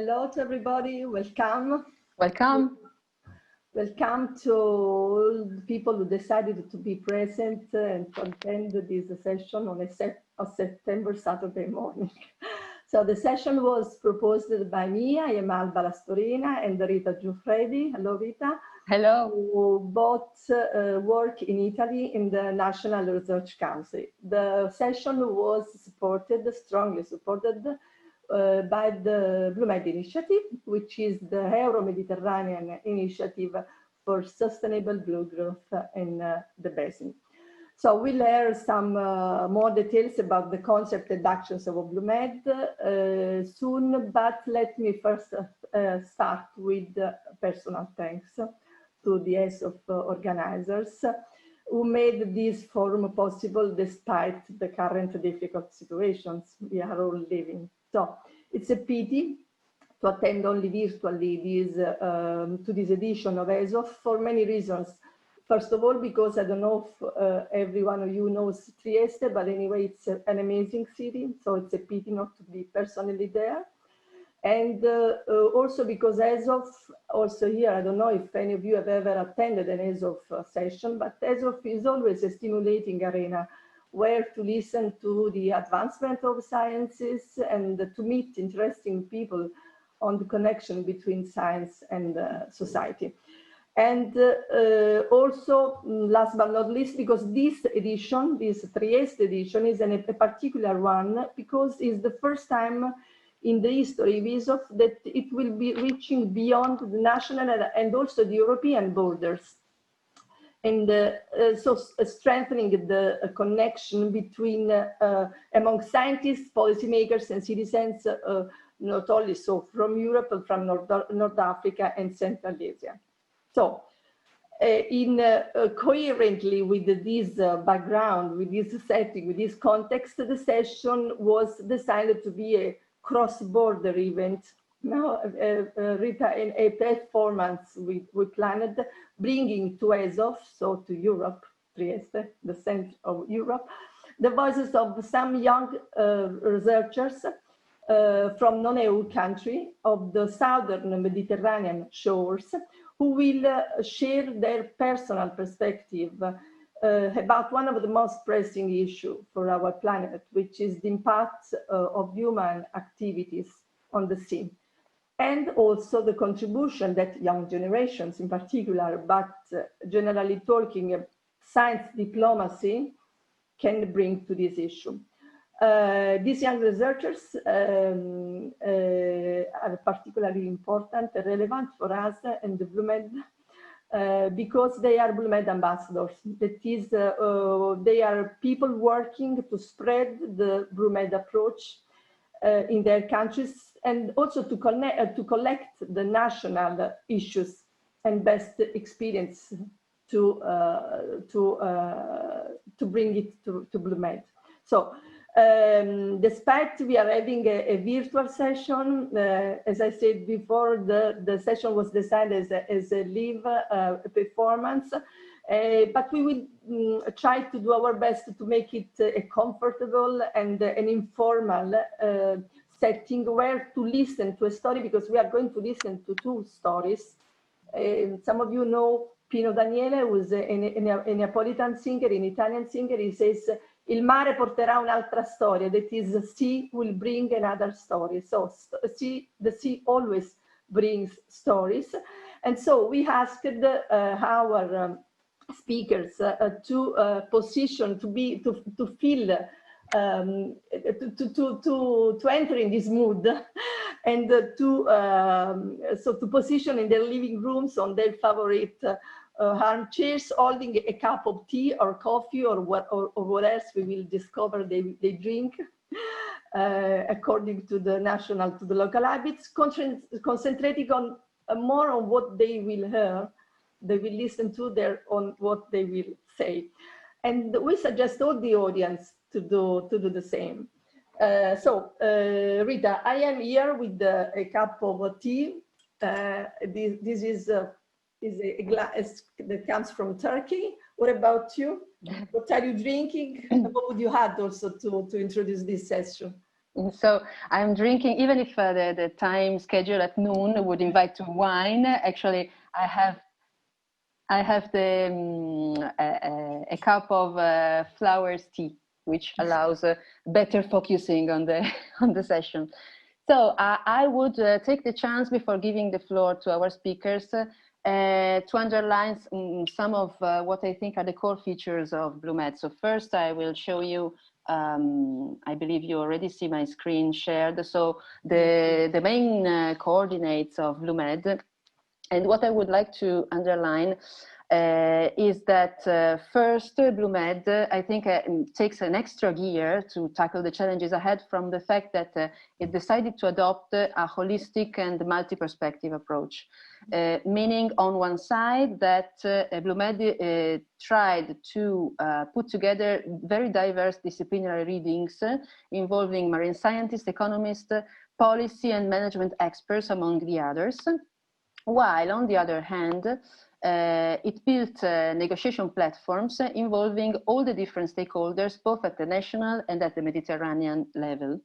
Hello to everybody, welcome. Welcome. Welcome to all the people who decided to be present and to attend this session on September Saturday morning. So the session was proposed by me. I am Alba Lastorina and Rita Giuffredi. Hello, Rita. Hello. Who both work in Italy in the National Research Council. The session was strongly supported by the BlueMed initiative, which is the Euro-Mediterranean initiative for sustainable blue growth in the basin. So we'll learn some more details about the concept and actions of BlueMed soon, but let me first start with personal thanks to the ESOF organizers who made this forum possible despite the current difficult situations we are all living. So it's a pity to attend only virtually to this edition of ESOF for many reasons. First of all, because I don't know if every one of you knows Trieste, but anyway, it's an amazing city, so it's a pity not to be personally there. And also because ESOF, also here, I don't know if any of you have ever attended an ESOF session, but ESOF is always a stimulating arena where to listen to the advancement of sciences and to meet interesting people on the connection between science and society. And also, last but not least, because this edition, this Trieste edition, is a particular one because it's the first time in the history of ESOF that it will be reaching beyond the national and also the European borders. And so strengthening the connection between among scientists, policymakers, and citizens, not only so from Europe, but from North Africa and Central Asia. So, coherently with this background, with this setting, with this context, the session was decided to be a cross-border event. Now, Rita, in a performance we planned, bringing to ESOF, so to Europe, Trieste, the center of Europe, the voices of some young researchers from non-EU country of the southern Mediterranean shores, who will share their personal perspective about one of the most pressing issues for our planet, which is the impact of human activities on the sea, and also the contribution that young generations in particular, but generally talking science diplomacy, can bring to this issue. These young researchers are particularly important and relevant for us and the BlueMed because they are BlueMed ambassadors. That is, they are people working to spread the BlueMed approach in their countries and also to collect the national issues and best experience to bring it to BlueMed. So. Despite we are having a virtual session, as I said before, the session was designed as a live performance, but we will try to do our best to make it a comfortable and an informal setting where to listen to a story, because we are going to listen to two stories. Some of you know Pino Daniele, who is a Neapolitan singer, an Italian singer. He says, "Il mare porterà un'altra storia," that is, sea will bring another story. So the sea always brings stories. And so we asked our speakers to position, to feel, to enter in this mood and to position in their living rooms on their favorite armchairs, holding a cup of tea or coffee or what else we will discover they drink according to the local habits, concentrating on more on what they will hear, they will listen to, on what they will say. And we suggest all the audience to do the same. So Rita, I am here with a cup of tea. This is a glass that comes from Turkey. What about you? What are you drinking? What would you add also to introduce this session? So I'm drinking, even if the time schedule at noon would invite to wine. Actually, I have a cup of flowers tea, which allows better focusing on the on the session. So I would take the chance before giving the floor to our speakers to underline some of what I think are the core features of BlueMed. So first, I will show you. I believe you already see my screen shared. So the main coordinates of BlueMed. And what I would like to underline is that first, BlueMed, I think, takes an extra gear to tackle the challenges ahead from the fact that it decided to adopt a holistic and multi-perspective approach. Meaning, on one side, that BlueMed tried to put together very diverse disciplinary readings involving marine scientists, economists, policy and management experts, among the others. While, on the other hand, it built negotiation platforms involving all the different stakeholders, both at the national and at the Mediterranean level.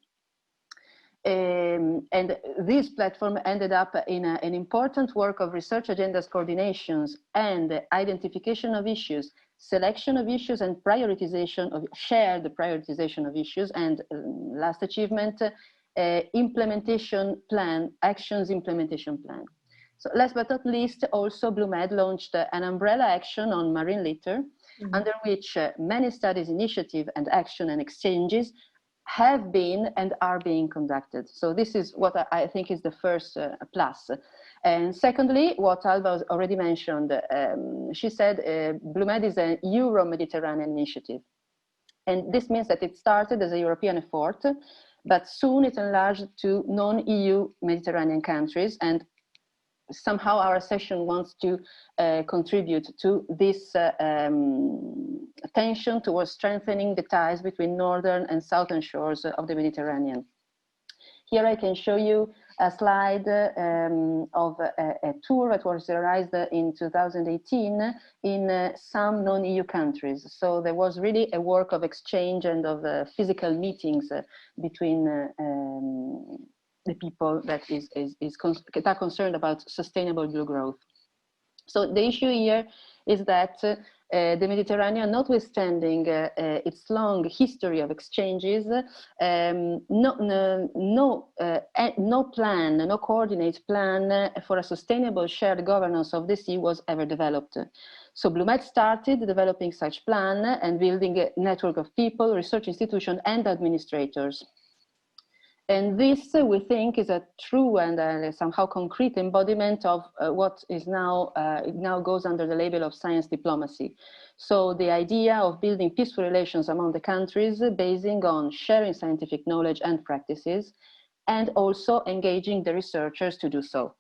And this platform ended up in an important work of research agendas coordinations and identification of issues, selection of issues, and prioritization of shared prioritization of issues. And last achievement, implementation plan, actions implementation plan. So last but not least, also BlueMed launched an umbrella action on marine litter, under which many studies, initiative, and action and exchanges have been and are being conducted. So this is what I think is the first plus. And secondly, what Alba already mentioned, she said BlueMed is a Euro-Mediterranean initiative. And this means that it started as a European effort, but soon it enlarged to non-EU Mediterranean countries, and somehow our session wants to contribute to this attention towards strengthening the ties between northern and southern shores of the Mediterranean. Here I can show you a slide of a tour that was realized in 2018 in some non-EU countries. So there was really a work of exchange and of physical meetings between the people that are concerned about sustainable blue growth. So the issue here is that the Mediterranean, notwithstanding its long history of exchanges, no coordinate plan for a sustainable shared governance of the sea was ever developed. So BlueMed started developing such plan and building a network of people, research institutions, and administrators. And this, we think, is a true and somehow concrete embodiment of what is now, it now goes under the label of science diplomacy. So the idea of building peaceful relations among the countries, basing on sharing scientific knowledge and practices, and also engaging the researchers to do so.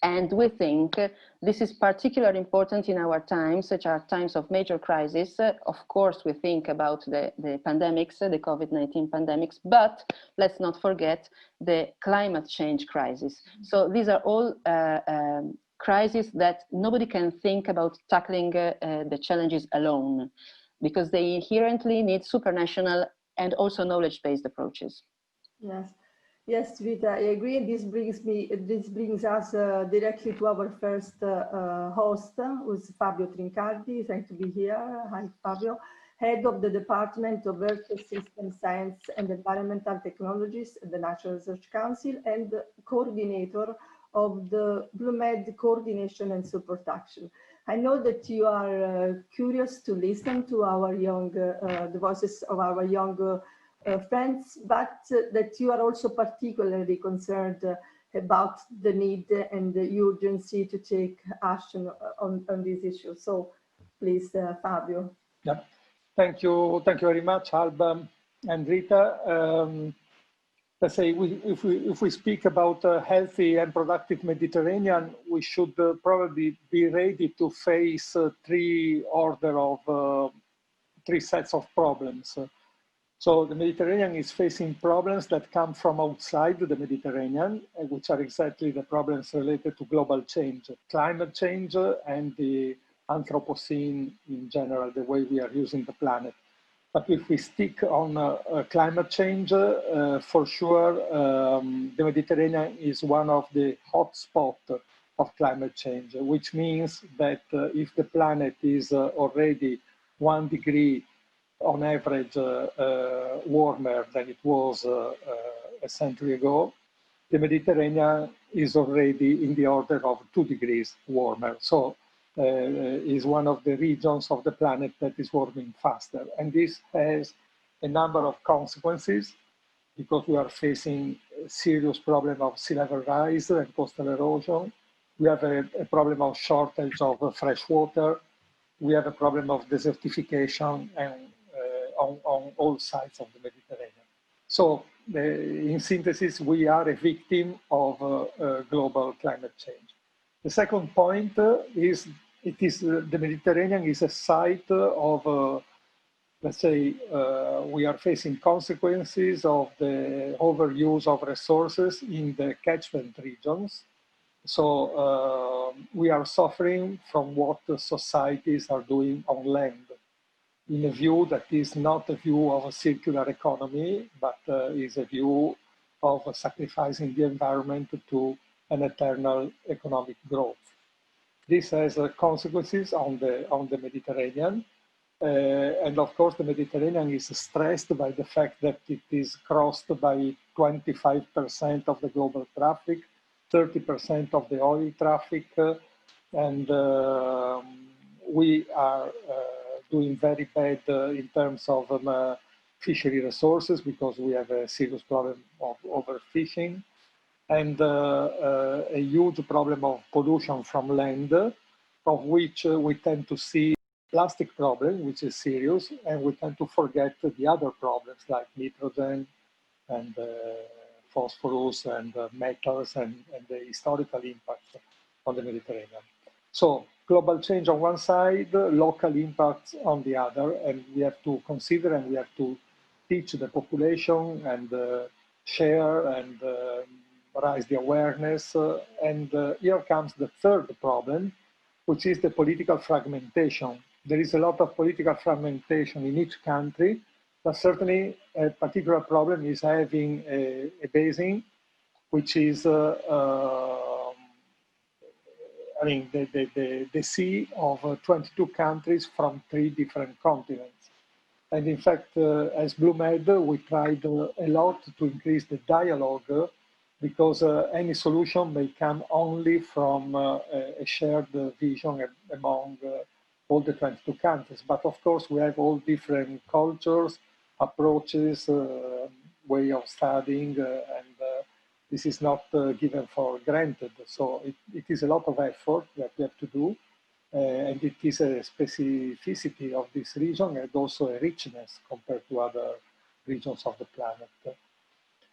And we think this is particularly important in our times, such are times of major crisis. Of course, we think about the pandemics, the COVID-19 pandemics, but let's not forget the climate change crisis. So these are all crises that nobody can think about tackling the challenges alone, because they inherently need supranational and also knowledge-based approaches. Yes. Yes, Vita, I agree. This brings us directly to our first host, who's Fabio Trincardi. Thanks to be here. Hi, Fabio, head of the Department of Earth System Science and Environmental Technologies at the National Research Council and coordinator of the BlueMed Coordination and Support Action. I know that you are curious to listen to our young, the voices of our young friends, but that you are also particularly concerned about the need and the urgency to take action on this issue. So please, Fabio. Yeah, thank you very much, Alba and Rita. Let's say if we speak about a healthy and productive Mediterranean, we should probably be ready to face three sets of problems. So the Mediterranean is facing problems that come from outside the Mediterranean, which are exactly the problems related to global change, climate change, and the Anthropocene in general, the way we are using the planet. But if we stick on climate change, for sure, the Mediterranean is one of the hot spots of climate change, which means that if the planet is already 1 degree on average warmer than it was a century ago, the Mediterranean is already in the order of 2 degrees warmer. So is one of the regions of the planet that is warming faster. And this has a number of consequences because we are facing a serious problem of sea level rise and coastal erosion. We have a problem of shortage of fresh water. We have a problem of desertification and on all sides of the Mediterranean. So in synthesis, we are a victim of global climate change. The second point is the Mediterranean is a site of, let's say, we are facing consequences of the overuse of resources in the catchment regions. So we are suffering from what the societies are doing on land, in a view that is not a view of a circular economy, but is a view of sacrificing the environment to an eternal economic growth. This has consequences on the Mediterranean. And of course, the Mediterranean is stressed by the fact that it is crossed by 25% of the global traffic, 30% of the oil traffic, and we are doing very bad in terms of fishery resources because we have a serious problem of overfishing and a huge problem of pollution from land, of which we tend to see plastic problem, which is serious, and we tend to forget the other problems like nitrogen and phosphorus and metals and the historical impact on the Mediterranean. So global change on one side, local impacts on the other, and we have to consider and we have to teach the population and share and raise the awareness. And here comes the third problem, which is the political fragmentation. There is a lot of political fragmentation in each country, but certainly a particular problem is having a basin, which is, I mean, the sea of 22 countries from 3 different continents. And in fact, as BlueMed, we tried a lot to increase the dialogue because any solution may come only from a shared vision among all the 22 countries. But of course, we have all different cultures, approaches, way of studying, and this is not given for granted. So it is a lot of effort that we have to do. And it is a specificity of this region and also a richness compared to other regions of the planet.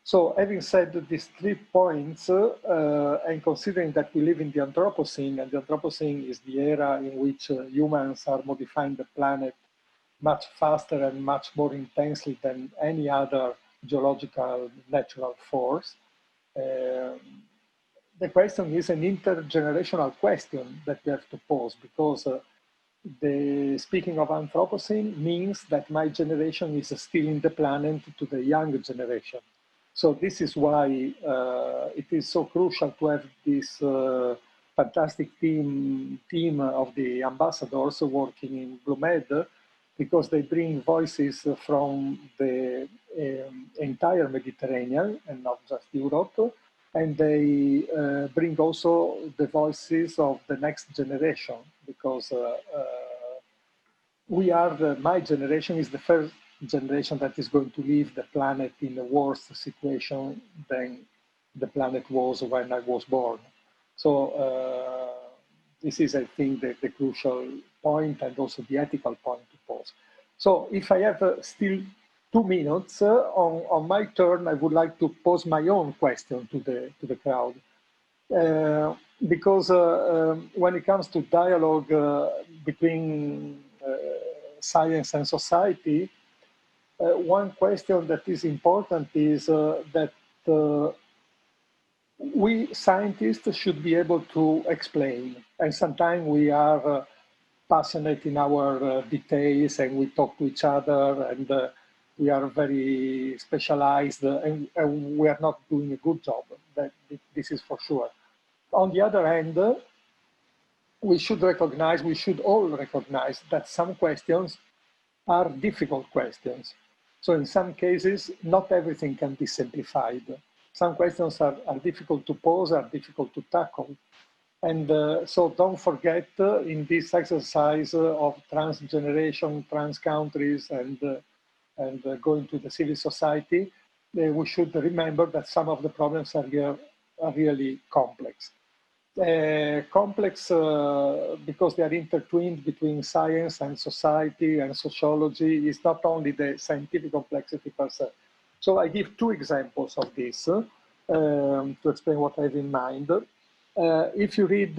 So having said these 3 points, and considering that we live in the Anthropocene, and the Anthropocene is the era in which humans are modifying the planet much faster and much more intensely than any other geological natural force, the question is an intergenerational question that we have to pose because speaking of Anthropocene means that my generation is still in the planet to the young generation. So this is why it is so crucial to have this fantastic team of the ambassadors working in BlueMed, because they bring voices from the entire Mediterranean and not just Europe, and they bring also the voices of the next generation, because my generation is the first generation that is going to leave the planet in a worse situation than the planet was when I was born. So this is, I think, the crucial point and also the ethical point to pose. So if I have still 2 minutes on my turn, I would like to pose my own question to the crowd. Because when it comes to dialogue between science and society, one question that is important is that we scientists should be able to explain, and sometimes we are passionate in our details, and we talk to each other, and we are very specialized, and we are not doing a good job. This is for sure. On the other hand, we should all recognize that some questions are difficult questions. So in some cases, not everything can be simplified. Some questions are difficult to pose, are difficult to tackle. And so don't forget in this exercise of trans-generation, trans-countries, and going to the civil society, we should remember that some of the problems are really complex. Complex because they are intertwined between science and society and sociology. Is not only the scientific complexity per se. So I give two examples of this to explain what I have in mind. If you read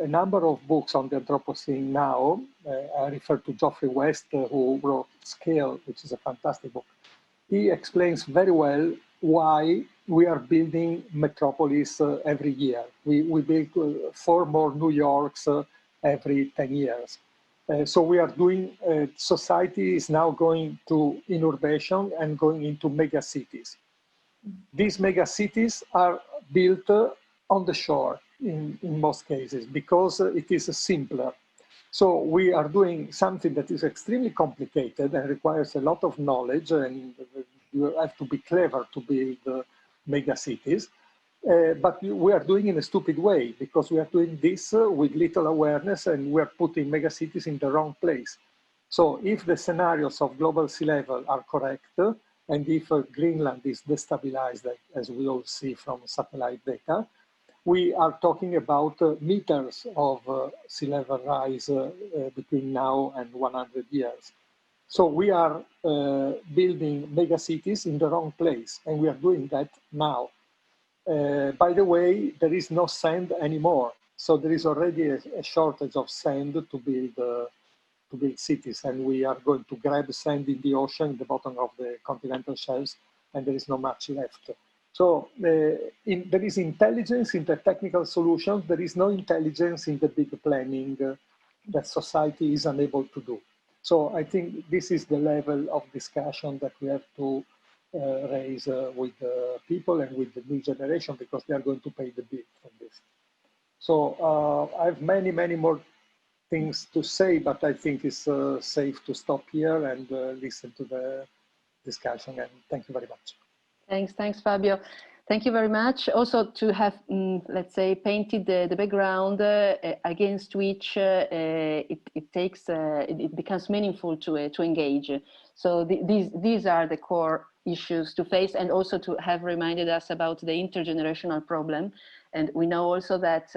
a number of books on the Anthropocene now, I refer to Geoffrey West, who wrote Scale, which is a fantastic book. He explains very well why we are building metropolis every year. We build 4 more New Yorks every 10 years. So we are doing, society is now going to innovation and going into mega cities. These mega cities are built on the shore in most cases because it is simpler. So we are doing something that is extremely complicated and requires a lot of knowledge, and you have to be clever to build mega cities. But we are doing it in a stupid way because we are doing this with little awareness, and we are putting mega cities in the wrong place. So if the scenarios of global sea level are correct, and if Greenland is destabilized, as we all see from satellite data, we are talking about meters of sea level rise between now and 100 years. So we are building mega cities in the wrong place, and we are doing that now. By the way, there is no sand anymore. So there is already a shortage of sand to build cities, and we are going to grab sand in the ocean, the bottom of the continental shelves, and there is not much left. So there is intelligence in the technical solutions. There is no intelligence in the big planning that society is unable to do. So I think this is the level of discussion that we have to raise with people and with the new generation, because they are going to pay the bill for this. So I have many, many more things to say, but I think it's safe to stop here and listen to the discussion. And thank you very much. Thanks, Fabio. Thank you very much. Also to have, let's say, painted the background against which it becomes meaningful to engage. So these are the core issues to face, and also to have reminded us about the intergenerational problem. And we know also that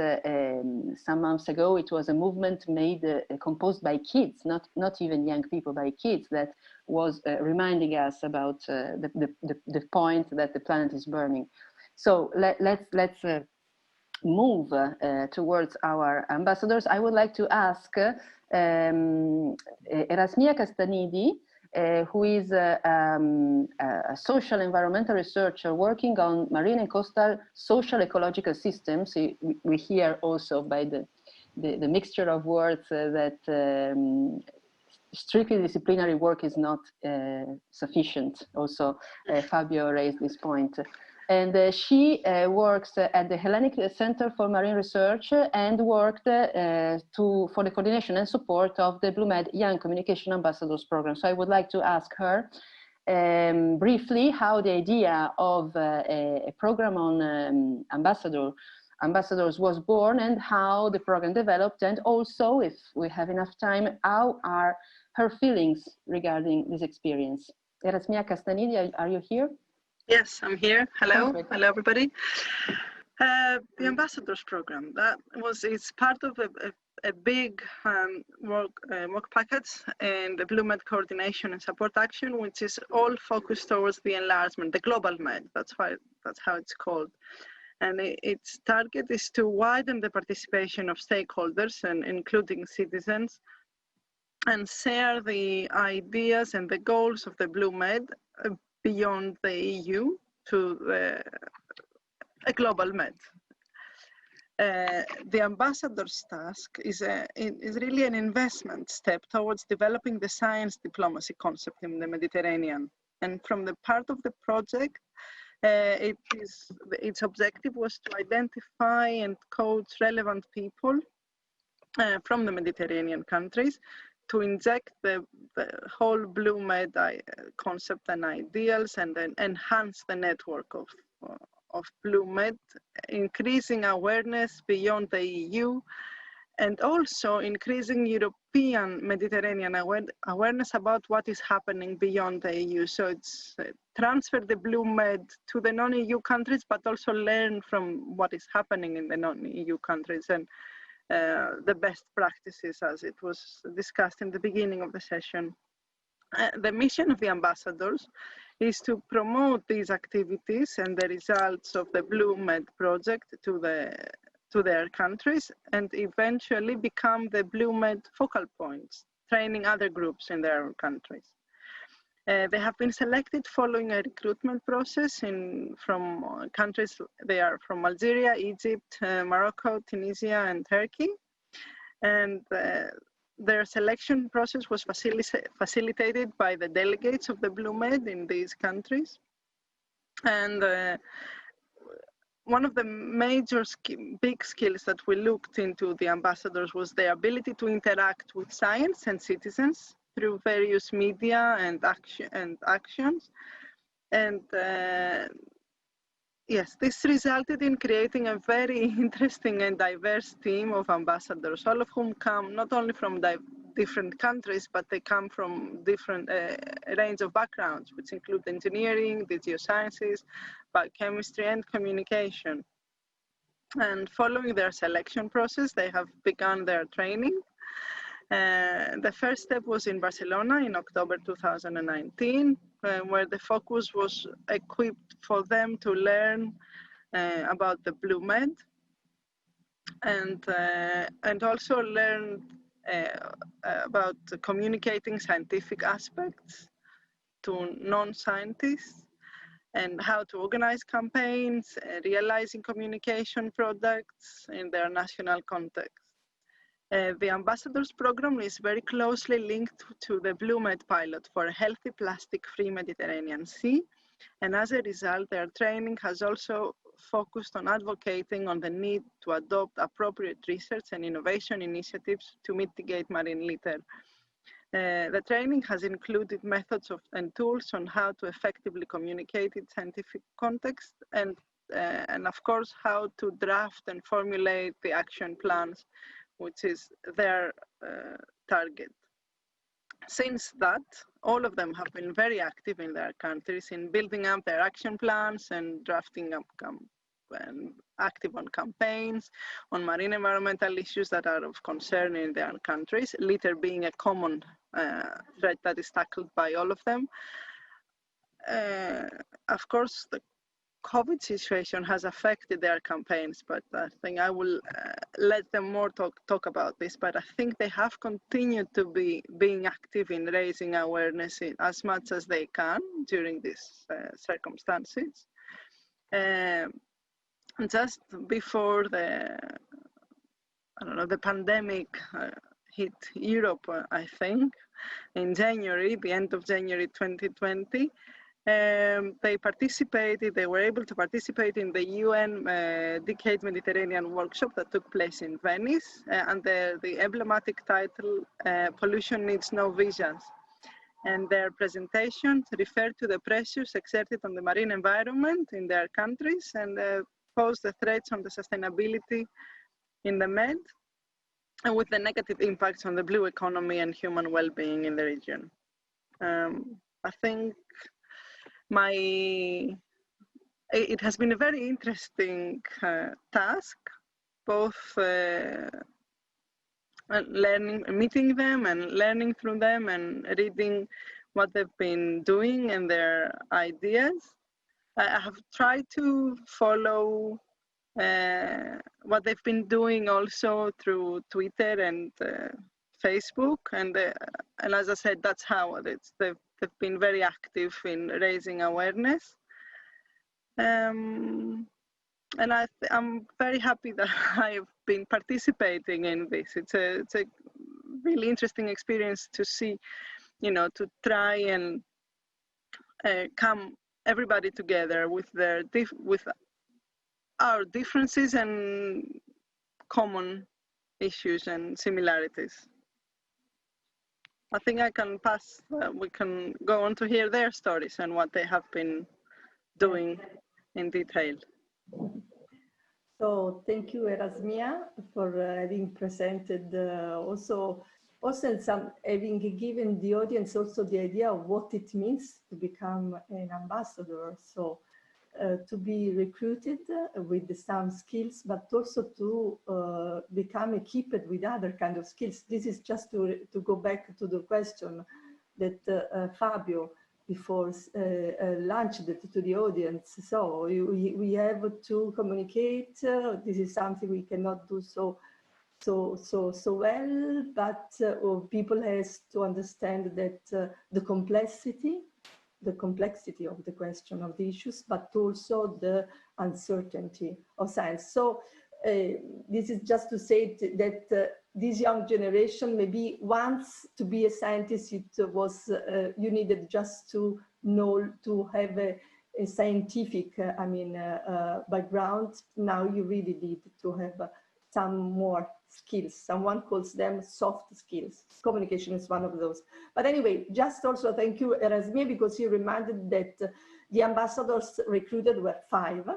some months ago it was a movement made composed by kids, not even young people, by kids, that was reminding us about the point that the planet is burning. So let's move towards our ambassadors. I would like to ask Erasmia Castanidi, who is a social environmental researcher working on marine and coastal social ecological systems. We hear also by the mixture of words that strictly disciplinary work is not sufficient. Also, Fabio raised this point. And she works at the Hellenic Center for Marine Research and worked for the coordination and support of the BlueMed Young Communication Ambassadors Program. So I would like to ask her briefly how the idea of a program on ambassadors was born, and how the program developed, and also, if we have enough time, how are her feelings regarding this experience. Erasmia Castanidi, are you here? Yes, I'm here. Hello. Perfect. Hello, everybody. The Ambassadors Program, it's part of a big work package in the BlueMed Coordination and Support Action, which is all focused towards the enlargement, the global med. That's how it's called. And its target is to widen the participation of stakeholders, and including citizens, and share the ideas and the goals of the BlueMed beyond the EU to a global med. the ambassador's task is really an investment step towards developing the science diplomacy concept in the Mediterranean. And from the part of the project, its objective was to identify and coach relevant people from the Mediterranean countries to inject the whole BlueMed concept and ideals, and then enhance the network of BlueMed, increasing awareness beyond the EU, and also increasing European Mediterranean awareness about what is happening beyond the EU. So it's transfer the BlueMed to the non-EU countries, but also learn from what is happening in the non-EU countries, and the best practices, as it was discussed in the beginning of the session. The mission of the ambassadors is to promote these activities and the results of the BlueMed project to their countries, and eventually become the BlueMed focal points, training other groups in their countries. They have been selected following a recruitment process from countries. They are from Algeria, Egypt, Morocco, Tunisia, and Turkey. And their selection process was facilitated by the delegates of the BlueMed in these countries. And one of the major big skills that we looked into the ambassadors was their ability to interact with science and citizens through various media and actions. And yes, this resulted in creating a very interesting and diverse team of ambassadors, all of whom come not only from different countries, but they come from different range of backgrounds, which include engineering, the geosciences, biochemistry, and communication. And following their selection process, they have begun their training. The first step was in Barcelona in October 2019, where the focus was equipped for them to learn about the BlueMed, and also learn about communicating scientific aspects to non-scientists, and how to organize campaigns, realizing communication products in their national context. The Ambassadors Program is very closely linked to the BlueMed pilot for a healthy plastic-free Mediterranean Sea. And as a result, their training has also focused on advocating on the need to adopt appropriate research and innovation initiatives to mitigate marine litter. The training has included methods and tools on how to effectively communicate in scientific context, and of course, how to draft and formulate the action plans, which is their target. Since that, all of them have been very active in their countries in building up their action plans and drafting up and active on campaigns on marine environmental issues that are of concern in their countries, litter being a common threat that is tackled by all of them. Of course, the COVID situation has affected their campaigns, but I think I will let them more talk about this. But I think they have continued to be being active in raising awareness as much as they can during these circumstances. Just before the pandemic hit Europe, I think, in January, the end of January 2020, they were able to participate in the UN Decade Mediterranean workshop that took place in Venice, and the emblematic title, Pollution Needs No Visions. And their presentations referred to the pressures exerted on the marine environment in their countries, and pose the threats on the sustainability in the Med, and with the negative impacts on the blue economy and human well-being in the region. I think it has been a very interesting task, both meeting them and learning through them and reading what they've been doing and their ideas. I have tried to follow what they've been doing also through Twitter and Facebook, and as I said, that's how they've been very active in raising awareness. I'm very happy that I've been participating in this. It's a really interesting experience to see, to try and come everybody together with with our differences and common issues and similarities. I think I can pass. We can go on to hear their stories and what they have been doing in detail. So thank you, Erasmia, for having presented also having given the audience also the idea of what it means to become an ambassador. So to be recruited with some skills, but also to become equipped with other kind of skills. This is just to go back to the question that Fabio before launched it to the audience. So we have to communicate. This is something we cannot do so well, but people has to understand that the complexity of the question of the issues, but also the uncertainty of science. So this is just to say that this young generation maybe wants to be a scientist. It was you needed just to know, to have a scientific background. Now you really need to have some more skills. Someone calls them soft skills. Communication is one of those. But anyway, just also thank you, Erasmia, because you reminded that the ambassadors recruited were 5.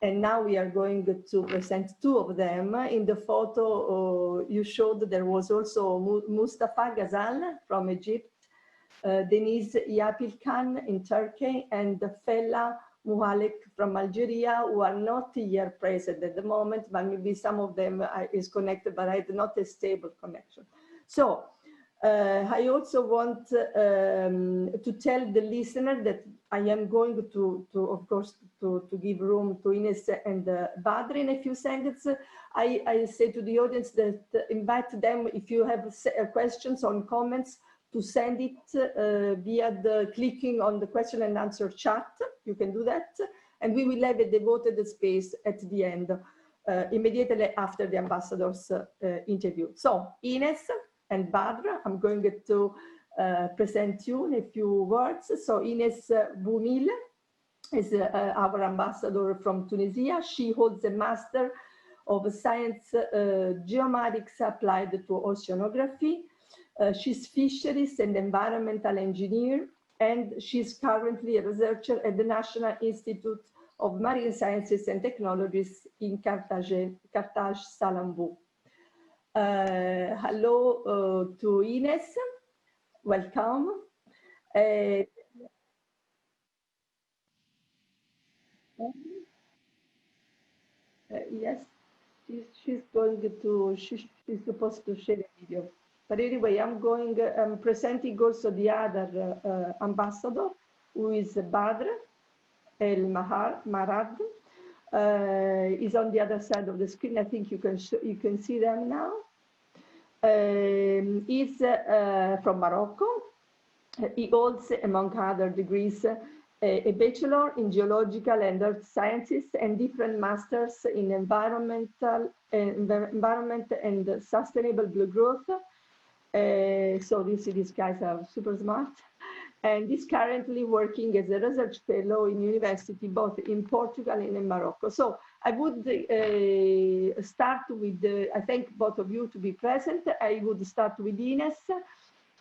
And now we are going to present 2 of them. In the photo you showed, there was also Mustafa Ghazal from Egypt, Deniz Yapilkan in Turkey, and Fella Muhalek from Algeria, who are not here present at the moment, but maybe some of them is connected, but I had not a stable connection. So I also want to tell the listener that I am going to of course, to give room to Ines and Badri in a few sentences. I say to the audience that invite them, if you have questions or comments, to send it via the clicking on the question and answer chat. You can do that. And we will have a devoted space at the end, immediately after the ambassador's interview. So Ines and Badra, I'm going to present you in a few words. So Ines Boumil is our ambassador from Tunisia. She holds a Master of Science Geomatics applied to oceanography. She's fisheries and environmental engineer, and she's currently a researcher at the National Institute of Marine Sciences and Technologies in Carthage, Salambou. Hello to Ines, welcome. Yes, she's supposed to share a video. But anyway, I'm presenting also the other ambassador, who is Badr El Marad. Is on the other side of the screen. I think you can see them now. He's from Morocco. He holds, among other degrees, a bachelor in geological and earth sciences and different masters in environment and sustainable blue growth. So these guys are super smart. And he's currently working as a research fellow in university, both in Portugal and in Morocco. So I would start with, I thank both of you to be present. I would start with Ines.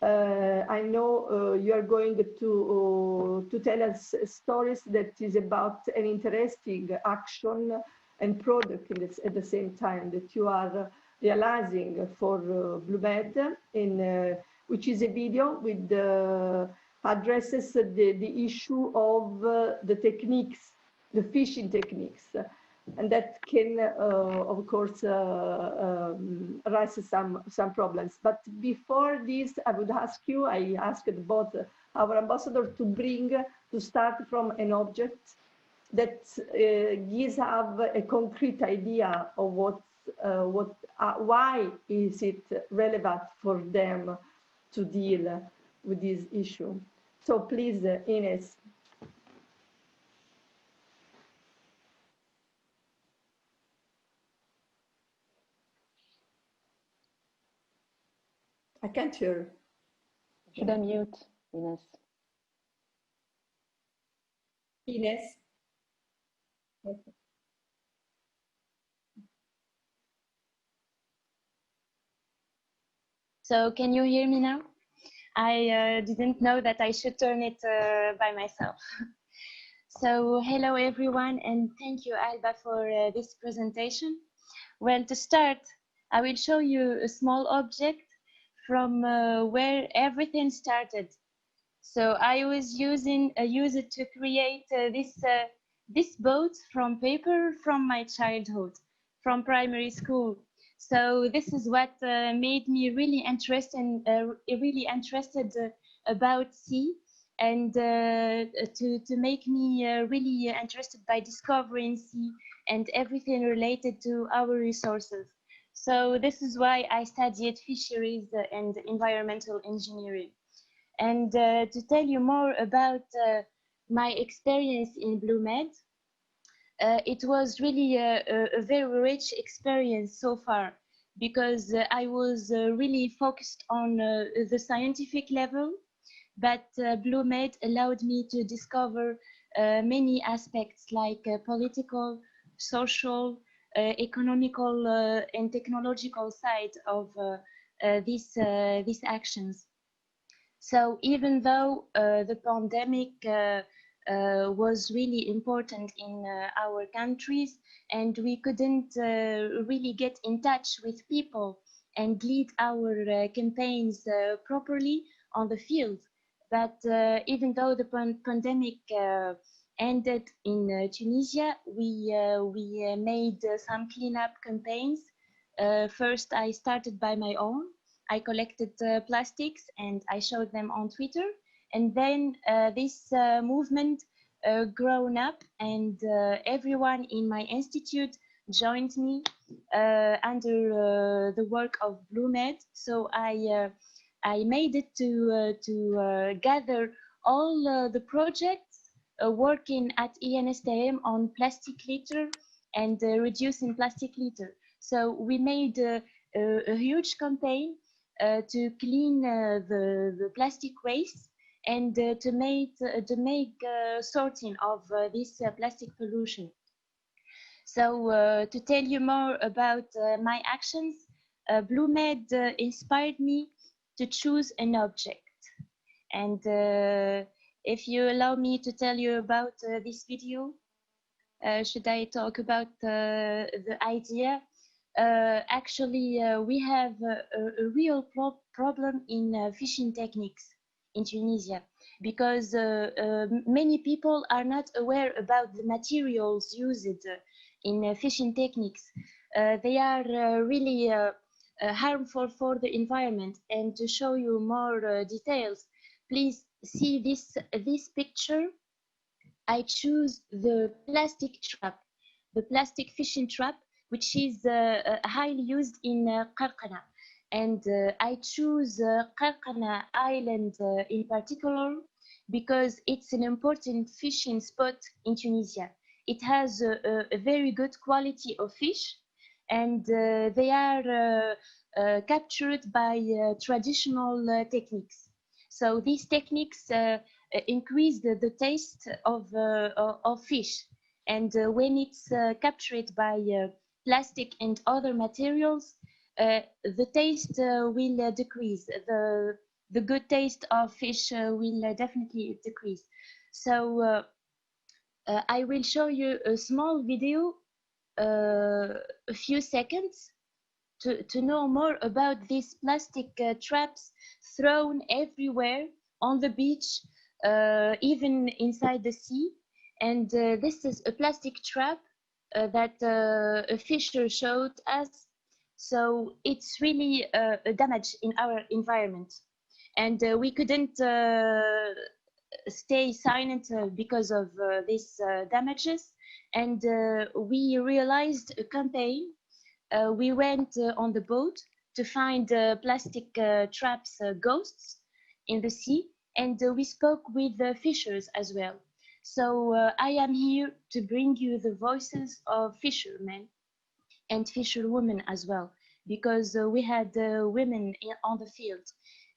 I know you are going to tell us stories that is about an interesting action and product at the same time that you are realizing for BlueMed, which is a video with addresses the issue of the techniques, the fishing techniques, and that can, of course, raise some problems. But before this, I would ask you, I asked both our ambassador to start from an object that gives us a concrete idea of why is it relevant for them to deal with this issue. So please, Ines. I can't hear. Should I mute, Ines? Ines? Okay. So can you hear me now? I didn't know that I should turn it by myself. So hello everyone, and thank you Alba for this presentation. Well, to start, I will show you a small object from where everything started. So I was using it to create this boat from paper from my childhood, from primary school. So this is what made me really interested about sea, and to make me really interested by discovering sea and everything related to our resources. So this is why I studied fisheries and environmental engineering. And to tell you more about my experience in BlueMed's, it was really a very rich experience so far, because I was really focused on the scientific level, but BlueMed allowed me to discover many aspects like political, social, economical, and technological side of these actions. So even though the pandemic was really important in our countries, and we couldn't really get in touch with people and lead our campaigns properly on the field, but even though the pandemic ended in Tunisia, we made some cleanup campaigns. First, I started by my own. I collected plastics and I showed them on Twitter. And then this movement grown up, and everyone in my institute joined me under the work of BlueMed. So I made it to gather all the projects working at ENSTM on plastic litter and reducing plastic litter. So we made a huge campaign to clean the plastic waste, and to make sorting of this plastic pollution. So to tell you more about my actions, BlueMed inspired me to choose an object. And if you allow me to tell you about this video, should I talk about the idea? Actually, we have a real problem in fishing techniques in Tunisia, because many people are not aware about the materials used in fishing techniques. They are really harmful for the environment. And to show you more details, please see this picture. I choose the plastic trap, the plastic fishing trap, which is highly used in Qarqana. And I choose Qarqana Island in particular because it's an important fishing spot in Tunisia. It has a very good quality of fish, and they are captured by traditional techniques. So these techniques increase the taste of fish. And when it's captured by plastic and other materials, the taste will decrease. The good taste of fish will definitely decrease. So I will show you a small video, a few seconds, to know more about these plastic traps thrown everywhere on the beach, even inside the sea. And this is a plastic trap that a fisher showed us. So it's really a damage in our environment. And we couldn't stay silent because of these damages. And we realized a campaign. We went on the boat to find plastic traps ghosts in the sea, and we spoke with the fishers as well. So I am here to bring you the voices of fishermen and fisherwomen as well, because we had women on the field.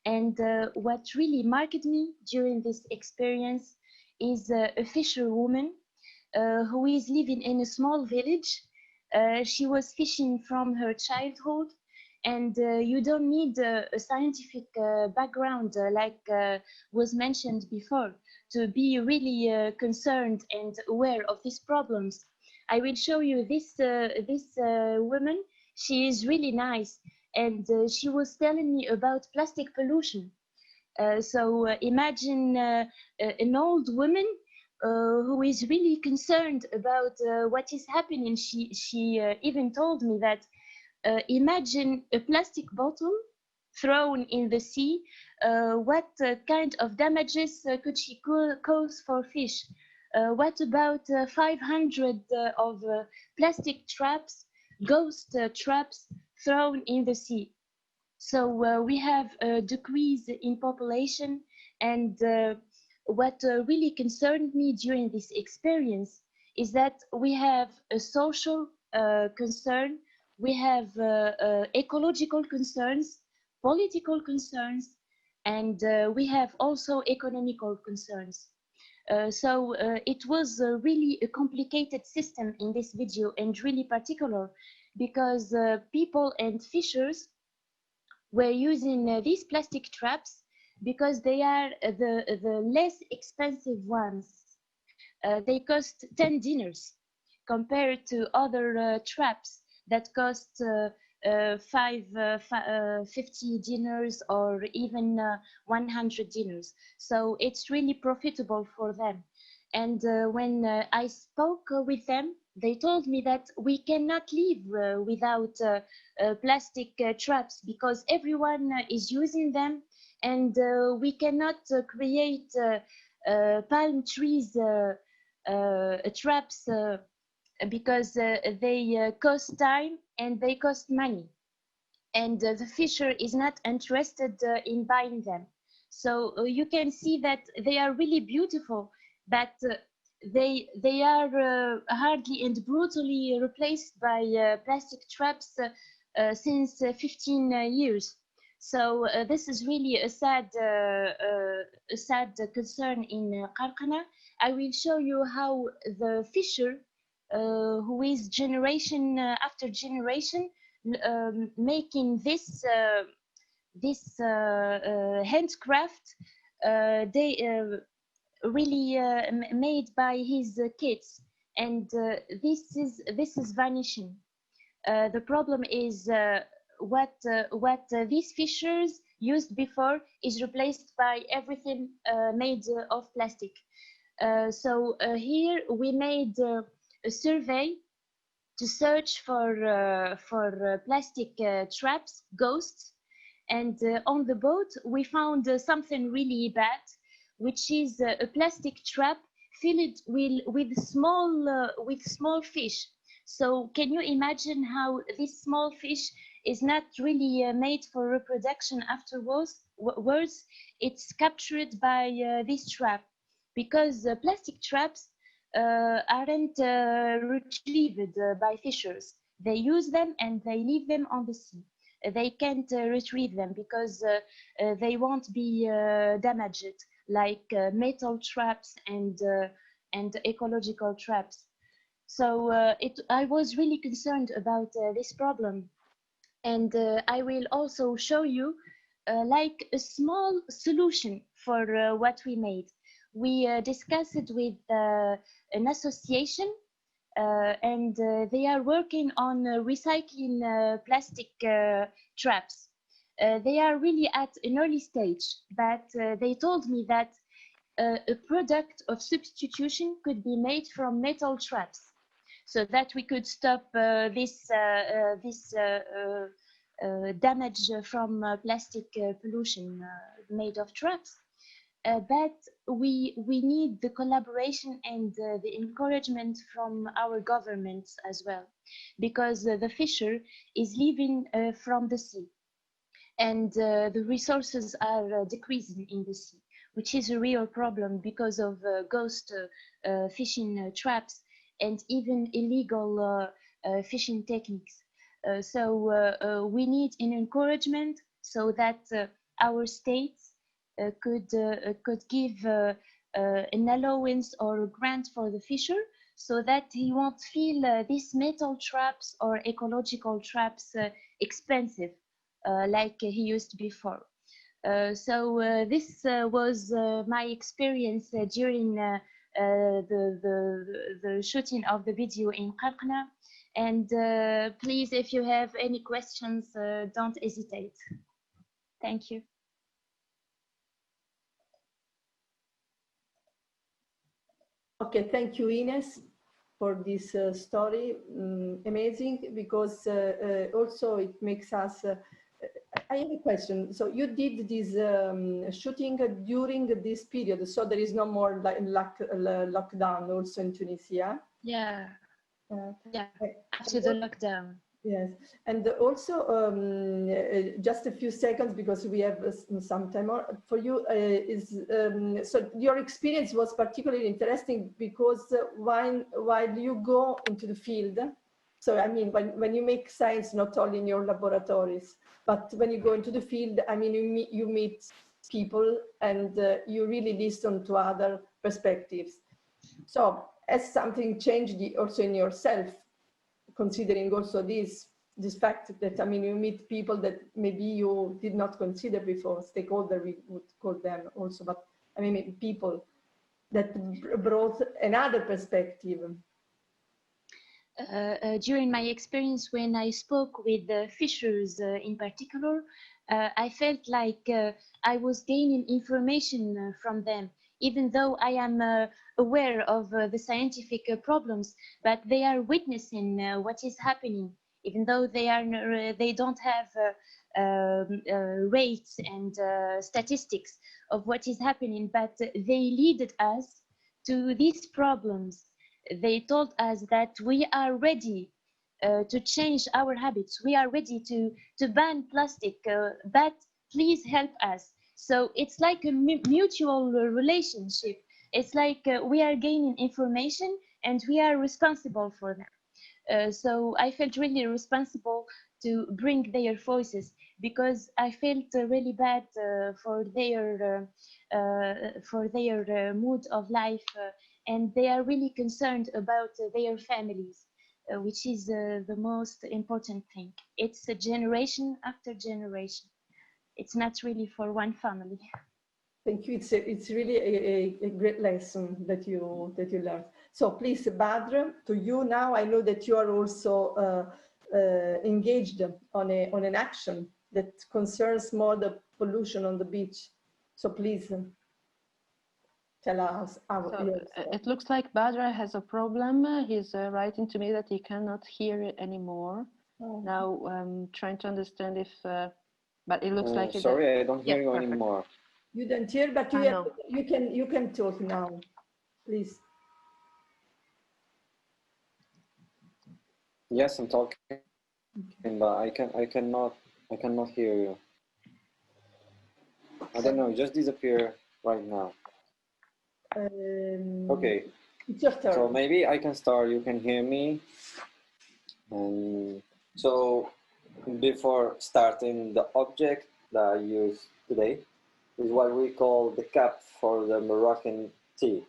And what really marked me during this experience is a fisherwoman who is living in a small village. She was fishing from her childhood, and you don't need a scientific background like was mentioned before to be really concerned and aware of these problems. I will show you this woman. She is really nice, and she was telling me about plastic pollution. So imagine an old woman who is really concerned about what is happening. She even told me that imagine a plastic bottle thrown in the sea. What kind of damages could she cause for fish? What about 500 of plastic traps, ghost traps thrown in the sea? So we have a decrease in population, and what really concerned me during this experience is that we have a social concern, we have ecological concerns, political concerns, and we have also economical concerns. So it was really a complicated system in this video, and really particular because people and fishers were using these plastic traps because they are the less expensive ones. They cost 10 dinars compared to other traps that cost 50 dinars or even 100 dinars. So it's really profitable for them. And when I spoke with them, they told me that we cannot live without plastic traps because everyone is using them, and we cannot create palm trees traps because they cost time and they cost money, and the fisher is not interested in buying them. So you can see that they are really beautiful, but they are hardly and brutally replaced by plastic traps since 15 years. So this is really a sad concern in Qarqana. I will show you how the fisher, who is generation after generation, making this handcraft, they really made by his kids, and this is vanishing. The problem is what these fishers used before is replaced by everything made of plastic. So here we made a survey to search for plastic traps, ghosts, and on the boat we found something really bad, which is a plastic trap filled with small fish. So can you imagine how this small fish is not really made for reproduction afterwards? It's captured by this trap, because plastic traps aren't retrieved by fishers. They use them and they leave them on the sea. They can't retrieve them because they won't be damaged like metal traps and ecological traps. So I was really concerned about this problem, and I will also show you like a small solution for what we made. We discussed it with an association, and they are working on recycling plastic traps. They are really at an early stage, but they told me that a product of substitution could be made from metal traps, so that we could stop this damage from plastic pollution made of traps. But we need the collaboration and the encouragement from our governments as well, because the fisher is living from the sea, and the resources are decreasing in the sea, which is a real problem because of ghost fishing traps and even illegal fishing techniques. We need an encouragement so that our states could give an allowance or a grant for the fisher, so that he won't feel these metal traps or ecological traps expensive like he used before. This was my experience during the shooting of the video in Qarqna. And please, if you have any questions, don't hesitate. Thank you. Okay, thank you, Ines, for this story. Amazing, because also it makes us. I have a question. So you did this shooting during this period, so there is no more lockdown also in Tunisia. Yeah. Yeah. After the lockdown. Yes, and also just a few seconds, because we have some time more for you. So your experience was particularly interesting because while you go into the field, so I mean when you make science not only in your laboratories, but when you go into the field, I mean you meet people and you really listen to other perspectives. So has something changed also in yourself, considering also this fact that, I mean, you meet people that maybe you did not consider before, stakeholder we would call them also, but I mean people that brought another perspective. During my experience, when I spoke with the fishers in particular, I felt like I was gaining information from them, even though I am aware of the scientific problems, but they are witnessing what is happening, even though they don't have rates and statistics of what is happening, but they leaded us to these problems. They told us that we are ready to change our habits. We are ready to ban plastic, but please help us. So it's like a mutual relationship. It's like we are gaining information and we are responsible for them. So I felt really responsible to bring their voices, because I felt really bad for their mood of life, and they are really concerned about their families, which is the most important thing. It's a generation after generation. It's not really for one family. Thank you. It's really a great lesson that you learned. So please, Badr, to you now. I know that you are also engaged on an action that concerns more the pollution on the beach. So please tell us how. It looks like Badr has a problem. He's writing to me that he cannot hear it anymore. Oh. Now I'm trying to understand if, but it looks like. Sorry, I don't hear you anymore. You don't hear, but you can talk now, please. Yes, I'm talking, but I cannot hear you. I don't know, just disappear right now. Okay. It's your turn. So maybe I can start. You can hear me. So before starting, the object that I use today is what we call the cap for the Moroccan tea.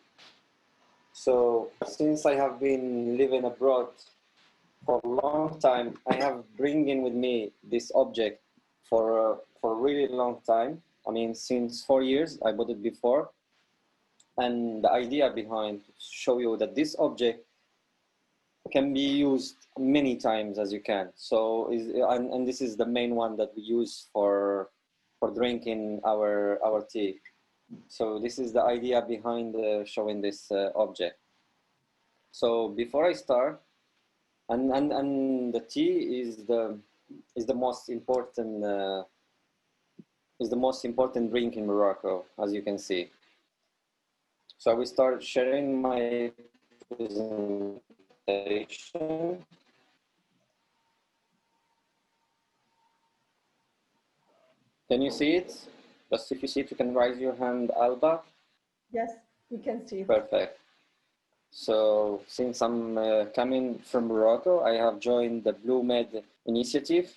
So since I have been living abroad for a long time, I have bringing with me this object for a really long time. I mean, since 4 years, I bought it before. And the idea behind to show you that this object can be used many times as you can. So, and this is the main one that we use for drinking our tea. So this is the idea behind showing this object. So before I start, and the tea is the most important drink in Morocco, as you can see. So I will start sharing my presentation. Can you see it? Just if you see it, you can raise your hand, Alba. Yes, we can see it. Perfect. So since I'm coming from Morocco, I have joined the BlueMed initiative.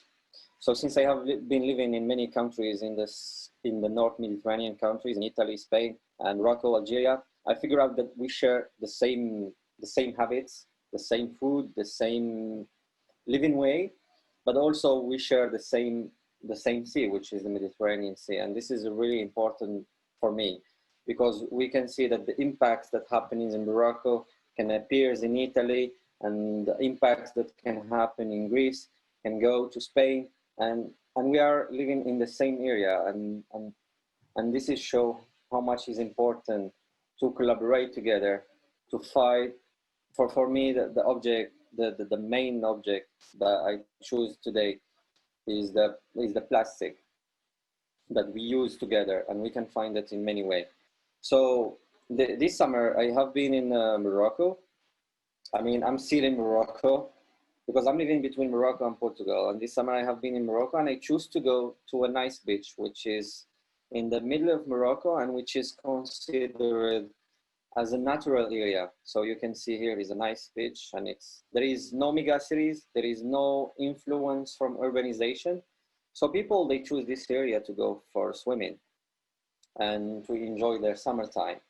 So since I have been living in many countries in the North Mediterranean countries, in Italy, Spain, and Morocco, Algeria, I figured out that we share the same habits, the same food, the same living way, but also we share the same sea, which is the Mediterranean Sea. And this is really important for me, because we can see that the impacts that happen in Morocco can appear in Italy, and the impacts that can happen in Greece can go to Spain, and we are living in the same area, and this is show how much is important to collaborate together to fight. For me, the main object that I choose today is the plastic that we use together, and we can find it in many ways. So this summer I have been in Morocco. I mean, I'm still in Morocco because I'm living between Morocco and Portugal. And this summer I have been in Morocco, and I choose to go to a nice beach, which is in the middle of Morocco and which is considered as a natural area. So you can see here is a nice beach, and there is no megacities, there is no influence from urbanization. So people, they choose this area to go for swimming and to enjoy their summertime.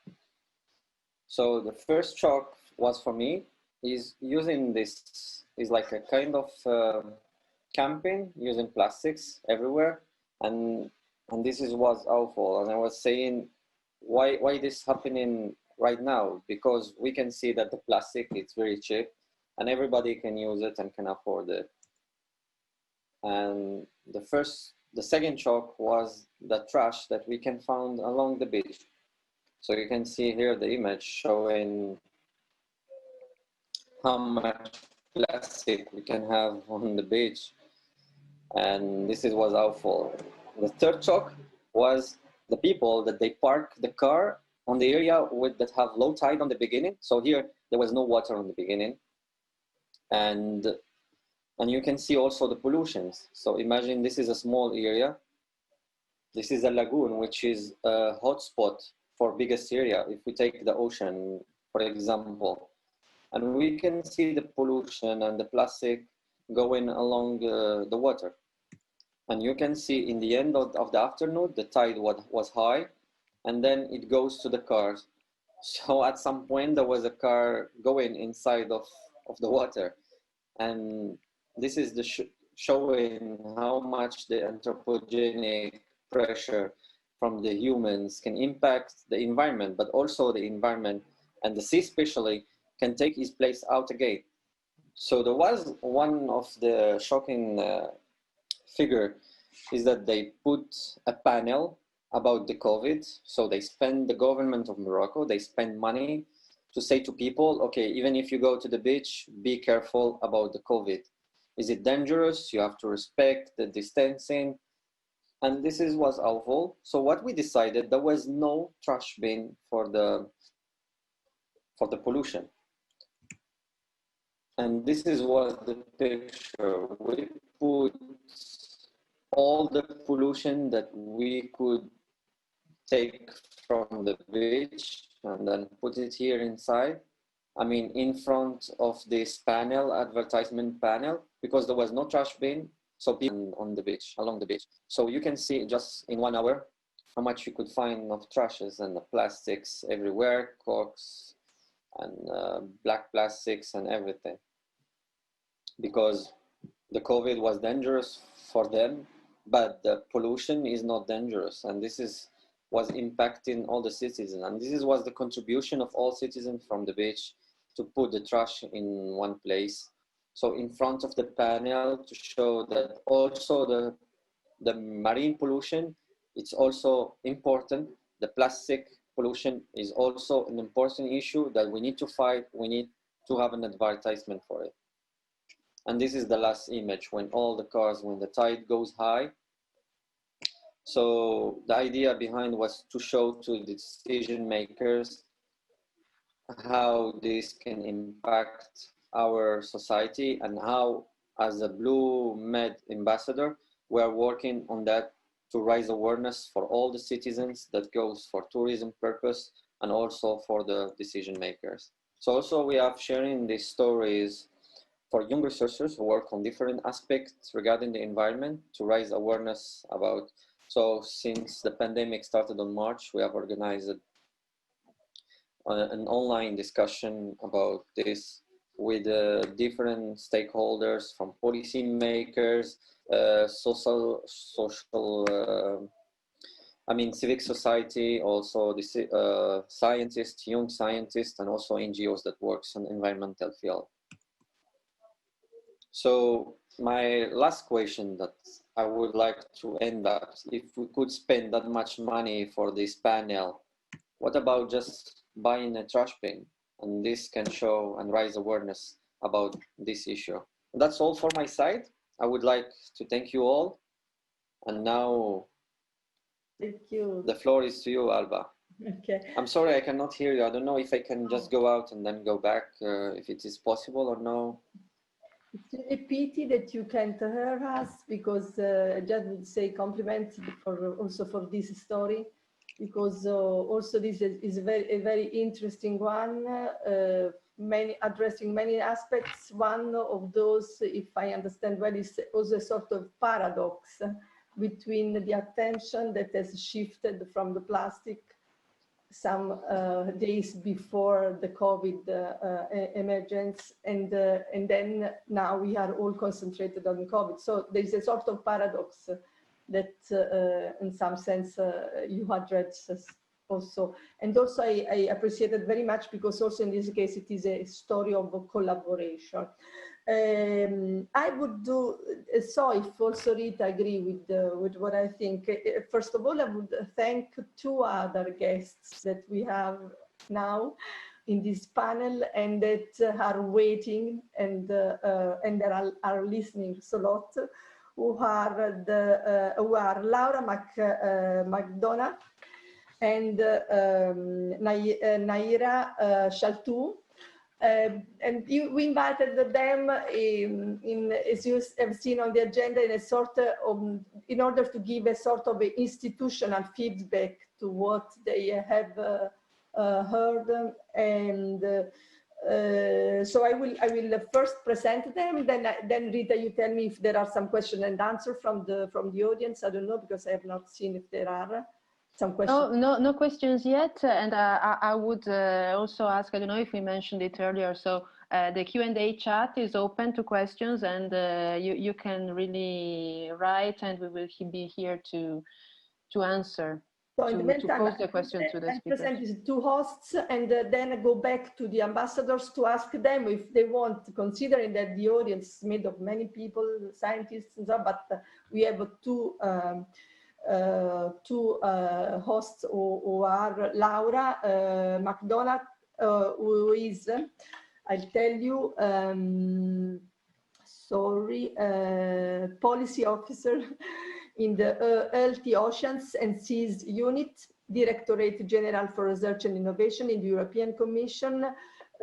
So the first shock was for me is using this is like a kind of camping using plastics everywhere, and this was awful. And I was saying, why this happening right now? Because we can see that the plastic is very cheap and everybody can use it and can afford it. And the second shock was the trash that we can find along the beach. So you can see here the image showing how much plastic we can have on the beach, and this was awful. The third shock was the people that they park the car on the area that have low tide on the beginning. So here there was no water on the beginning, and you can see also the pollutions. So imagine this is a small area. This is a lagoon, which is a hotspot for biggest area. If we take the ocean, for example, and we can see the pollution and the plastic going along the water. And you can see in the end of the afternoon, the tide was high, and then it goes to the cars. So at some point, there was a car going inside of the water. And this is showing how much the anthropogenic pressure from the humans can impact the environment, but also the environment and the sea especially can take its place out again. So there was one of the shocking figure is that they put a panel about the COVID. So the government of Morocco, they spend money to say to people, okay, even if you go to the beach, be careful about the COVID. Is it dangerous? You have to respect the distancing. And this was awful. So what we decided, there was no trash bin for the pollution. And this was the picture. We put all the pollution that we could take from the beach and then put it here inside. I mean, in front of this advertisement panel, because there was no trash bin. So people on the beach, along the beach. So you can see just in 1 hour how much you could find of trashes and the plastics everywhere, corks and black plastics and everything. Because the COVID was dangerous for them, but the pollution is not dangerous. And this was impacting all the citizens. And this was the contribution of all citizens from the beach to put the trash in one place. So in front of the panel to show that also the marine pollution, it's also important. The plastic pollution is also an important issue that we need to fight. We need to have an advertisement for it. And this is the last image when the tide goes high. So the idea behind was to show to the decision makers how this can impact our society, and how, as a BlueMed ambassador, we are working on that to raise awareness for all the citizens that goes for tourism purpose and also for the decision makers. So also we are sharing these stories for young researchers who work on different aspects regarding the environment to raise awareness about. So since the pandemic started on March, we have organized an online discussion about this with different stakeholders, from policymakers, civic society, also the scientists, young scientists, and also NGOs that works on environmental field. So my last question that I would like to end up, if we could spend that much money for this panel, what about just buying a trash bin? And this can show and raise awareness about this issue. And that's all for my side. I would like to thank you all. And now Thank you. The floor is to you, Alba. Okay. I'm sorry, I cannot hear you. I don't know if I can just go out and then go back, if it is possible or no. It's a pity that you can't hear us, because I just would say compliment also for this story, because also this is a very interesting one, addressing many aspects. One of those, if I understand well, is also a sort of paradox between the attention that has shifted from the plastic some days before the COVID emergence, and then now we are all concentrated on COVID. So there's a sort of paradox that in some sense you addressed also. And also I appreciate it very much, because also in this case it is a story of collaboration. I would do so if also Rita agree with what I think. First of all, I would thank two other guests that we have now in this panel and that are waiting and that are listening a lot, who are Laura McDonough and Naira Shaltu. And we invited them as you have seen on the agenda, in a sort of, in order to give a sort of institutional feedback to what they have heard. And so I will first present them. Then Rita, you tell me if there are some questions and answers from the audience. I don't know, because I have not seen if there are some questions. No questions yet. And I would also ask, I don't know if we mentioned it earlier, so the Q&A chat is open to questions, and you can really write, and we will be here to answer, so in the meantime, to pose the question to the speakers. I present these two hosts, and then I go back to the ambassadors to ask them if they want, considering that the audience is made of many people, scientists and so on, but we have two hosts who are Laura McDonough, who is, I'll tell you, policy officer in the Healthy Oceans and Seas Unit, Directorate General for Research and Innovation in the European Commission.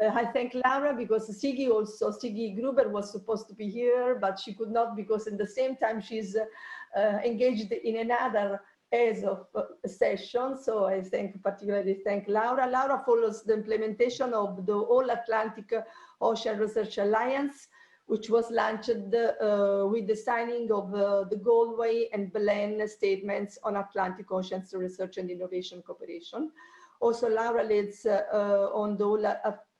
I thank Laura because Siggy Gruber was supposed to be here, but she could not, because at the same time she's engaged in another ESO session. So I particularly thank Laura. Laura follows the implementation of the All Atlantic Ocean Research Alliance, which was launched with the signing of the Galway and Belen statements on Atlantic Oceans Research and Innovation Cooperation. Also, Laura leads on the All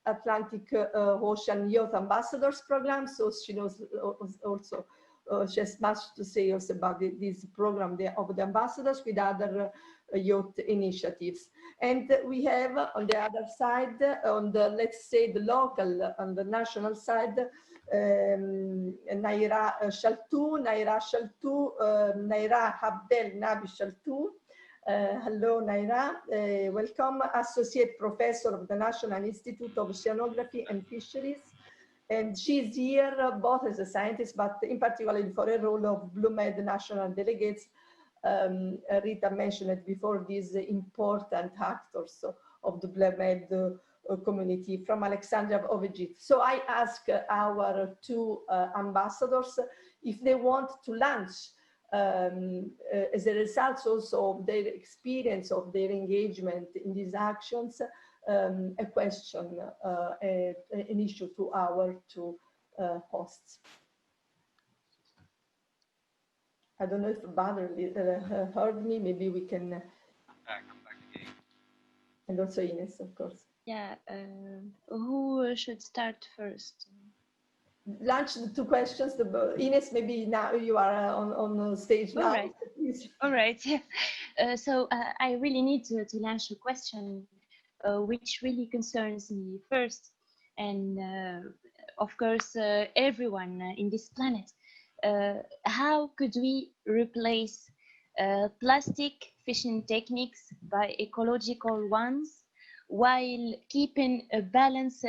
Atlantic Ocean Youth Ambassadors Program, so she knows also, she has much to say also about this program of the ambassadors with other youth initiatives. And we have on the other side, on the, let's say, the local, on the national side, Naira Shaltu, Naira Abdel Nabi Shaltu. Hello, Naira. Welcome, Associate Professor of the National Institute of Oceanography and Fisheries. And she's here both as a scientist, but in particular for a role of BlueMed national delegates. Rita mentioned it before, these important actors of the BlueMed community from Alexandria of Egypt. So I ask our two ambassadors if they want to launch as a result also of their experience, of their engagement in these actions, a question, an issue to our two hosts. I don't know if Badr heard me. Maybe we can. Come back again. And also Ines, of course. Yeah. Who should start first? Launch the two questions. Ines, maybe now you are on stage now. All right. All right. So I really need to launch a question, which really concerns me first, and of course everyone in this planet. How could we replace plastic fishing techniques by ecological ones while keeping a balanced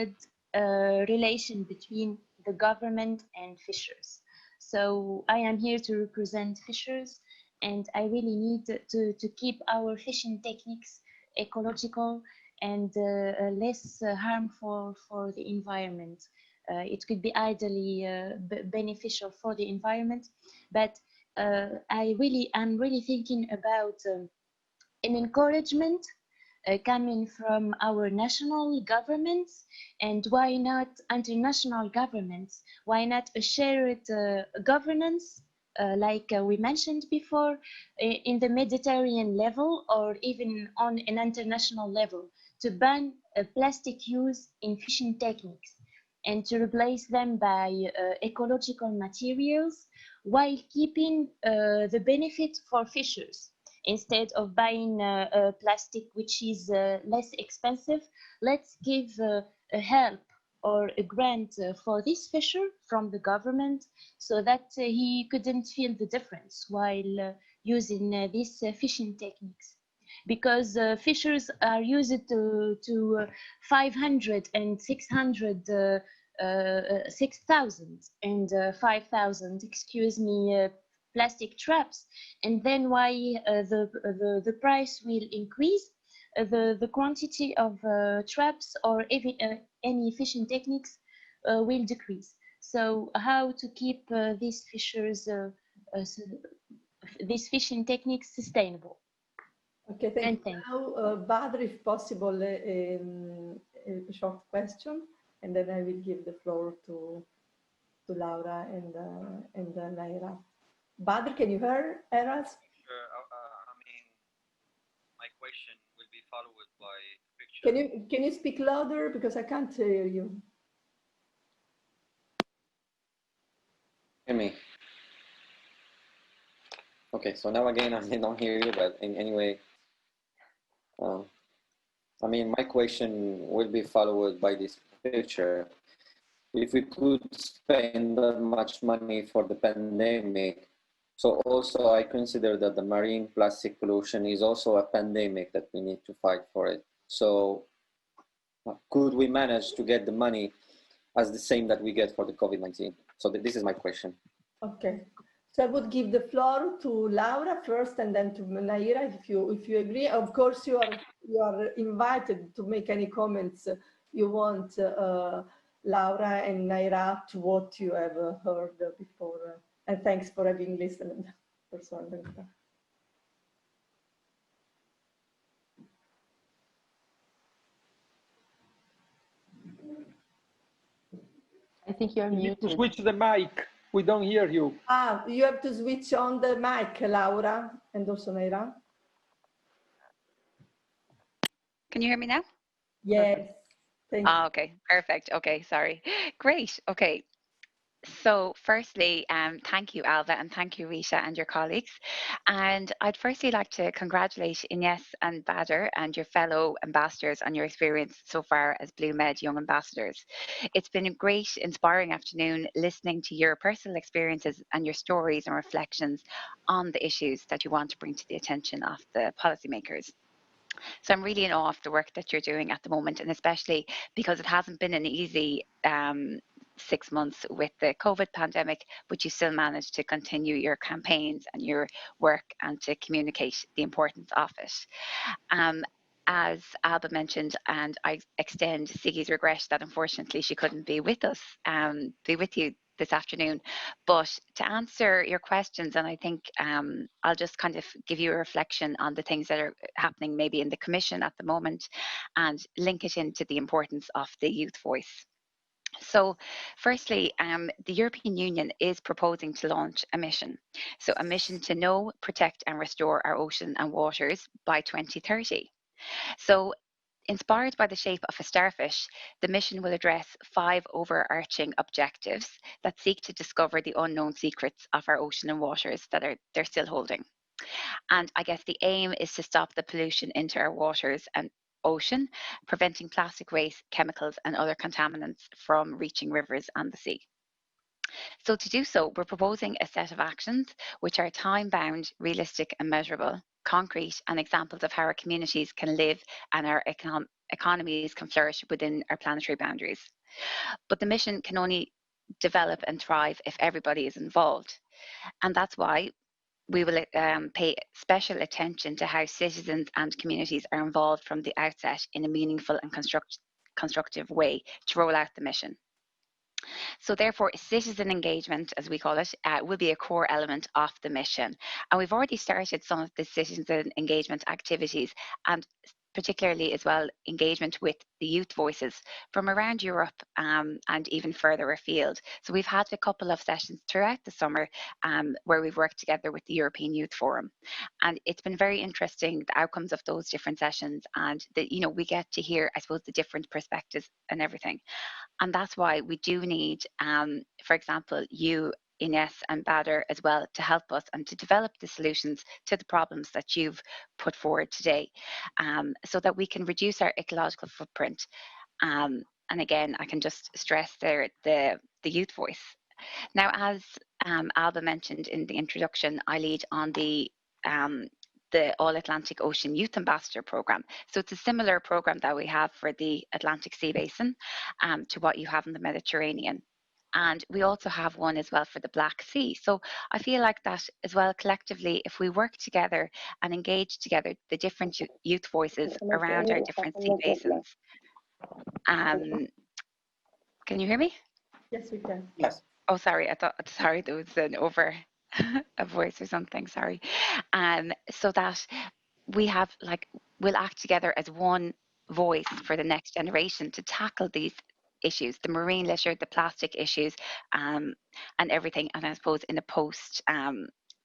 relation between the government and fishers? So I am here to represent fishers, and I really need to keep our fishing techniques ecological and less harmful for the environment. It could be ideally beneficial for the environment, but I'm really thinking about an encouragement coming from our national governments, and why not international governments? Why not a shared governance, like we mentioned before, in the Mediterranean level or even on an international level, to ban plastic use in fishing techniques and to replace them by ecological materials while keeping the benefit for fishers. Instead of buying plastic which is less expensive, let's give a help or a grant for this fisher from the government, so that he couldn't feel the difference while using these fishing techniques. Because fishers are used to 500 and 600 6,000 and 5,000, excuse me, plastic traps, and then why the price will increase, the quantity of traps or any fishing techniques will decrease. So how to keep these fishers, these fishing techniques sustainable? Okay, thank you. Now, Badr, if possible, a short question, and then I will give the floor to Laura and Naira. Badr, can you hear us? Sure. I mean, my question will be followed by the picture. Can you speak louder, because I can't hear you? Hear me? Okay, so now again I don't hear you, but anyway, I mean, my question will be followed by this picture. If we could spend that much money for the pandemic, so also I consider that the marine plastic pollution is also a pandemic that we need to fight for it. So could we manage to get the money as the same that we get for the COVID-19? So this is my question. Okay. So I would give the floor to Laura first, and then to Naira, if you agree. Of course, you are invited to make any comments you want, Laura and Naira, to what you have heard before. And thanks for having listened. I think you're muted. You need to switch the mic. We don't hear you. Ah, you have to switch on the mic, Laura, and also Naira. Can you hear me now? Yes. Thank you. Okay, perfect. Okay, sorry. Great. Okay. So firstly, thank you, Alva, and thank you, Rita, and your colleagues. And I'd firstly like to congratulate Ines and Badr and your fellow ambassadors on your experience so far as BlueMed Young Ambassadors. It's been a great, inspiring afternoon listening to your personal experiences and your stories and reflections on the issues that you want to bring to the attention of the policymakers. So I'm really in awe of the work that you're doing at the moment, and especially because it hasn't been an easy 6 months with the COVID pandemic, but you still managed to continue your campaigns and your work and to communicate the importance of it. As Alba mentioned, and I extend Siggy's regret that unfortunately she couldn't be with us, be with you this afternoon. But to answer your questions, and I think I'll just kind of give you a reflection on the things that are happening maybe in the Commission at the moment and link it into the importance of the youth voice. So firstly, the European Union is proposing to launch a mission. So a mission to know, protect and restore our ocean and waters by 2030. So inspired by the shape of a starfish, the mission will address 5 overarching objectives that seek to discover the unknown secrets of our ocean and waters that they're still holding. And I guess the aim is to stop the pollution into our waters and ocean, preventing plastic waste, chemicals, and other contaminants from reaching rivers and the sea. So, to do so, we're proposing a set of actions which are time bound, realistic, and measurable, concrete, and examples of how our communities can live and our economies can flourish within our planetary boundaries. But the mission can only develop and thrive if everybody is involved. And that's why we will pay special attention to how citizens and communities are involved from the outset in a meaningful and constructive way to roll out the mission. So therefore, citizen engagement, as we call it, will be a core element of the mission. And we've already started some of the citizen engagement activities, and particularly as well engagement with the youth voices from around Europe and even further afield. So we've had a couple of sessions throughout the summer where we've worked together with the European Youth Forum, and it's been very interesting the outcomes of those different sessions, and that we get to hear, I suppose, the different perspectives and everything. And that's why we do need, for example, you, Ines and Bader as well, to help us and to develop the solutions to the problems that you've put forward today, so that we can reduce our ecological footprint. And again, I can just stress there the youth voice. Now, as Alba mentioned in the introduction, I lead on the All Atlantic Ocean Youth Ambassador Programme. So it's a similar programme that we have for the Atlantic Sea Basin to what you have in the Mediterranean. And we also have one as well for the Black Sea. So I feel like that as well, collectively, if we work together and engage together the different youth voices around our different sea basins. Can you hear me? Yes, we can. Yes. Oh, sorry. Sorry, there was an over a voice or something. Sorry. So that we'll act together as one voice for the next generation to tackle these issues, the marine litter, the plastic issues, and everything. And I suppose in a post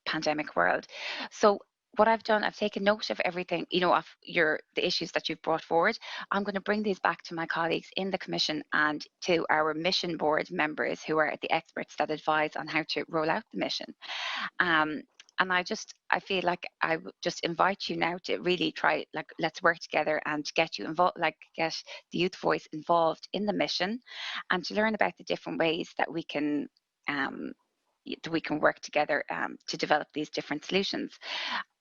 pandemic world. So what I've done, I've taken note of everything, of the issues that you've brought forward. I'm going to bring these back to my colleagues in the Commission and to our mission board members who are the experts that advise on how to roll out the mission. And I feel like I would just invite you now to really try, let's work together and get you involved, get the youth voice involved in the mission, and to learn about the different ways that we can work together to develop these different solutions.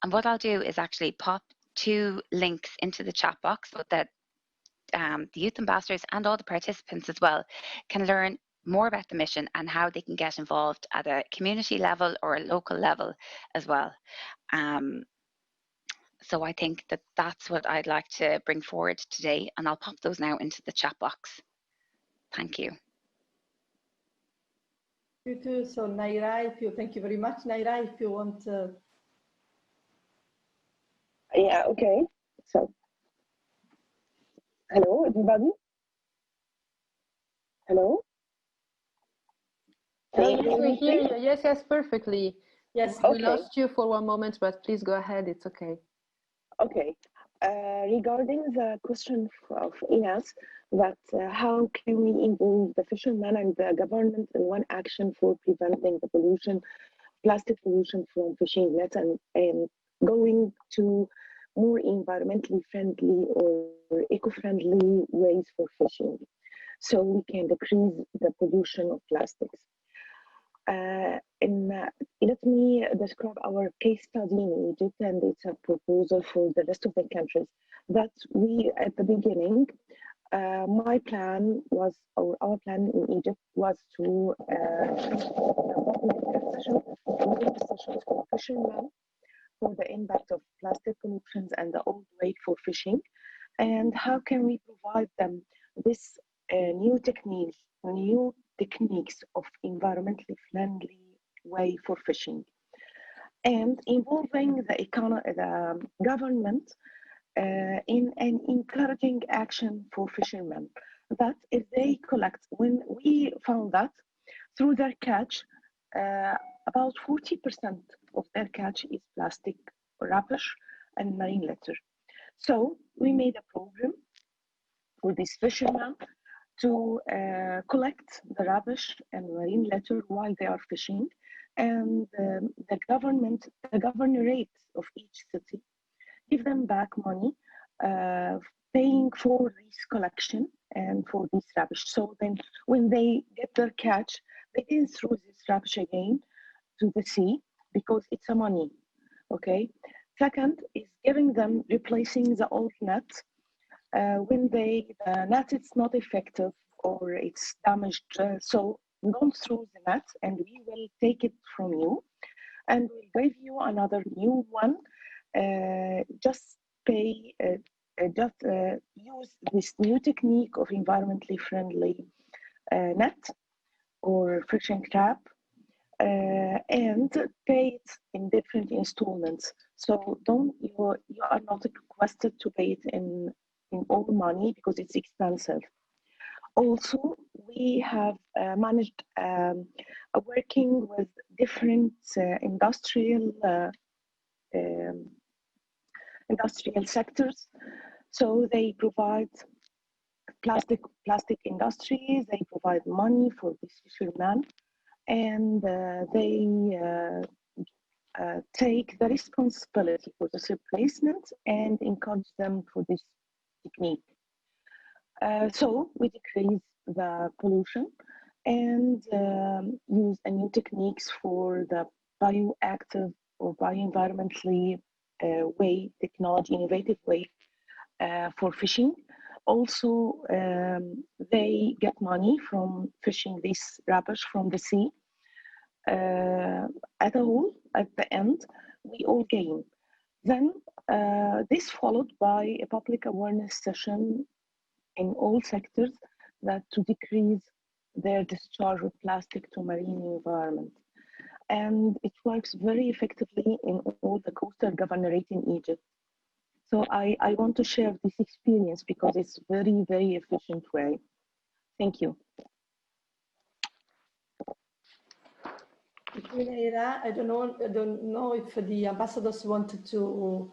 And what I'll do is actually pop 2 links into the chat box so that the youth ambassadors and all the participants as well can learn more about the mission and how they can get involved at a community level or a local level as well. So I think that that's what I'd like to bring forward today, and I'll pop those now into the chat box. Thank you. You too. So Naira, thank you very much. Naira, if you want to. Yeah, okay. So, hello, everybody. Hello? Yes, we hear you. Yes, perfectly. Yes. We lost you for one moment, but please go ahead. It's okay. Okay. Regarding the question of Ines, that how can we involve the fishermen and the government in one action for preventing the pollution, plastic pollution from fishing nets, and going to more environmentally friendly or eco-friendly ways for fishing, so we can decrease the pollution of plastics. Let me describe our case study in Egypt, and it's a proposal for the rest of the countries. That we, at the beginning, our plan in Egypt was to sessions for fishermen for the impact of plastic pollutions and the old way for fishing, and how can we provide them this new techniques, new techniques of environmentally friendly way for fishing, and involving the government in an encouraging action for fishermen. That if they collect, when we found that through their catch, about 40% of their catch is plastic rubbish and marine litter. So we made a program for these fishermen to collect the rubbish and marine litter while they are fishing, and the governorate of each city give them back money, paying for this collection and for this rubbish. So then when they get their catch, they didn't throw this rubbish again to the sea because it's a money, okay? Second is giving them, replacing the old net when the net is not effective or it's damaged. So don't throw the net and we will take it from you and we'll give you another new one. Just pay, use this new technique of environmentally friendly net or fishing trap and pay it in different installments. So you are not requested to pay it in all money because it's expensive. Also, we have managed working with different industrial sectors. So they provide plastic industries, they provide money for these fishermen, and they take the responsibility for this replacement and encourage them for this technique. So we decrease the pollution and use new techniques for the bioactive or bioenvironmentally way, technology, innovative way for fishing. Also, they get money from fishing this rubbish from the sea. At the end, we all gain. Then this followed by a public awareness session in all sectors that to decrease their discharge of plastic to marine environment. And it works very effectively in all the coastal governorate in Egypt. So I want to share this experience because it's very, very efficient way. Thank you. Naira, I don't know if the ambassadors wanted to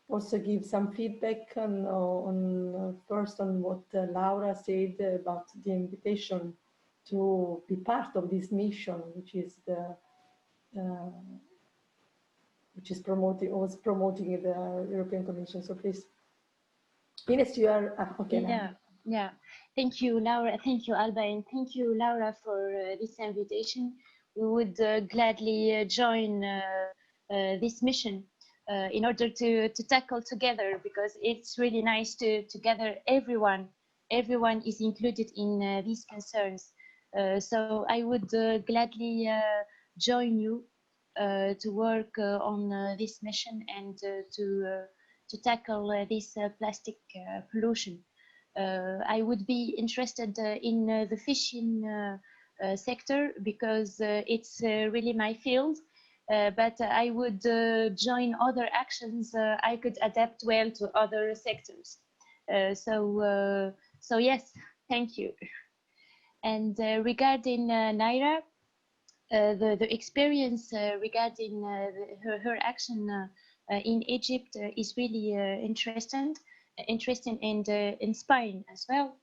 also give some feedback on first on what Laura said about the invitation to be part of this mission, which is promoting the European Commission. So please, Ines, you are okay now. Yeah. Thank you, Laura. Thank you, Alba, and thank you, Laura, for this invitation. We would gladly join this mission in order to tackle together, because it's really nice to gather everyone. Everyone is included in these concerns. So I would gladly join you to work on this mission and to tackle this plastic pollution. I would be interested in the fishing sector because it's really my field, but I would join other actions I could adapt well to other sectors. So yes, thank you. And regarding Naira, the experience regarding her action in Egypt is really interesting and inspiring as well.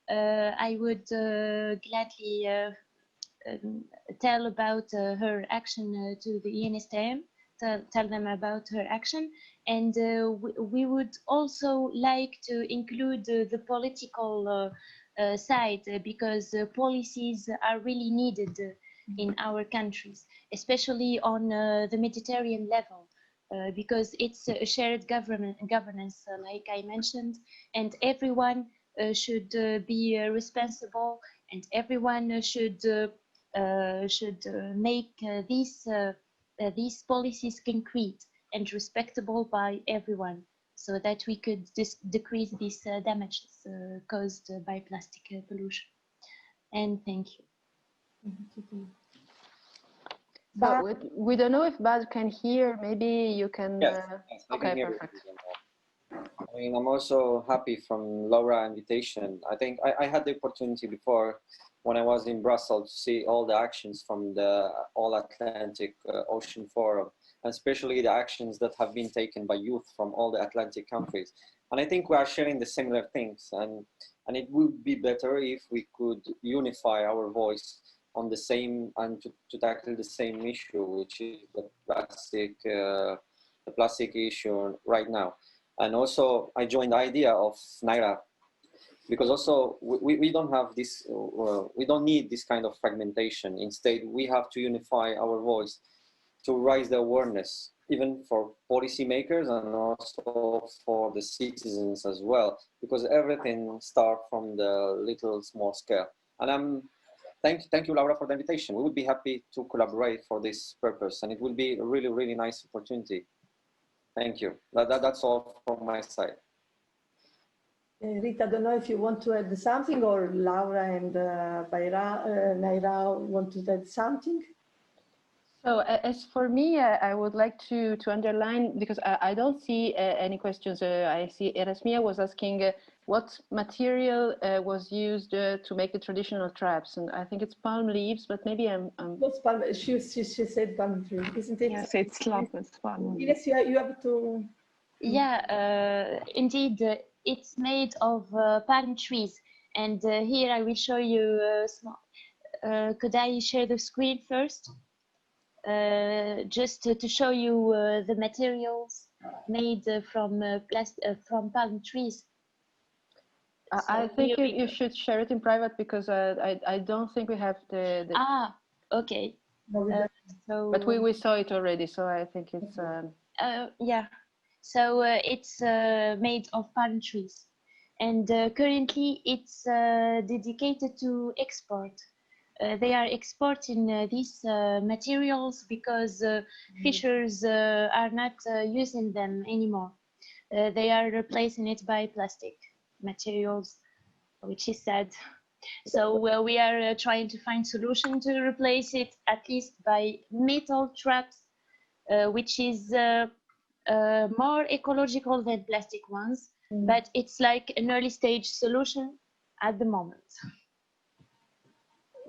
I would gladly tell about her action to the ENSTM, tell them about her action, and we would also like to include the political side because policies are really needed in our countries, especially on the Mediterranean level. Because it's a shared governance, like I mentioned, and everyone should be responsible, and everyone should make these policies concrete and respectable by everyone, so that we could decrease these damages caused by plastic pollution. And thank you. So we don't know if Bad can hear. Maybe you can. Yes, yes, I can Okay, hear perfect. you. I mean, I'm also happy from Laura's invitation. I think I had the opportunity before when I was in Brussels to see all the actions from the All Atlantic Ocean Forum, and especially the actions that have been taken by youth from all the Atlantic countries. And I think we are sharing the similar things, and it would be better if we could unify our voice on the same and to tackle the same issue, which is the plastic issue right now. And also, I joined the idea of Naira because also we don't have this, we don't need this kind of fragmentation. Instead, we have to unify our voice to raise the awareness, even for policymakers and also for the citizens as well, because everything starts from the little small scale. And thank you, Laura, for the invitation. We would be happy to collaborate for this purpose, and it will be a really, really nice opportunity. Thank you. That's all from my side. Rita, I don't know if you want to add something, or Laura and Naira want to add something. So as for me, I would like to underline, because I don't see any questions. I see Erasmia was asking what material was used to make the traditional traps, and I think it's palm leaves, but maybe I'm What's palm? She said palm tree, isn't it? Yes, it's palm. Yes, you have to. Yeah, indeed, it's made of palm trees, and here I will show you small. Could I share the screen first? Just to show you the materials made from palm trees. I think you should share it in private, because I don't think we have the Ah, okay. So, but we saw it already, so I think it's yeah. So it's made of palm trees, and currently it's dedicated to export. They are exporting these materials because fishers are not using them anymore. They are replacing it by plastic materials, which is sad. So we are trying to find solution to replace it, at least by metal traps, which is more ecological than plastic ones, but it's like an early stage solution at the moment.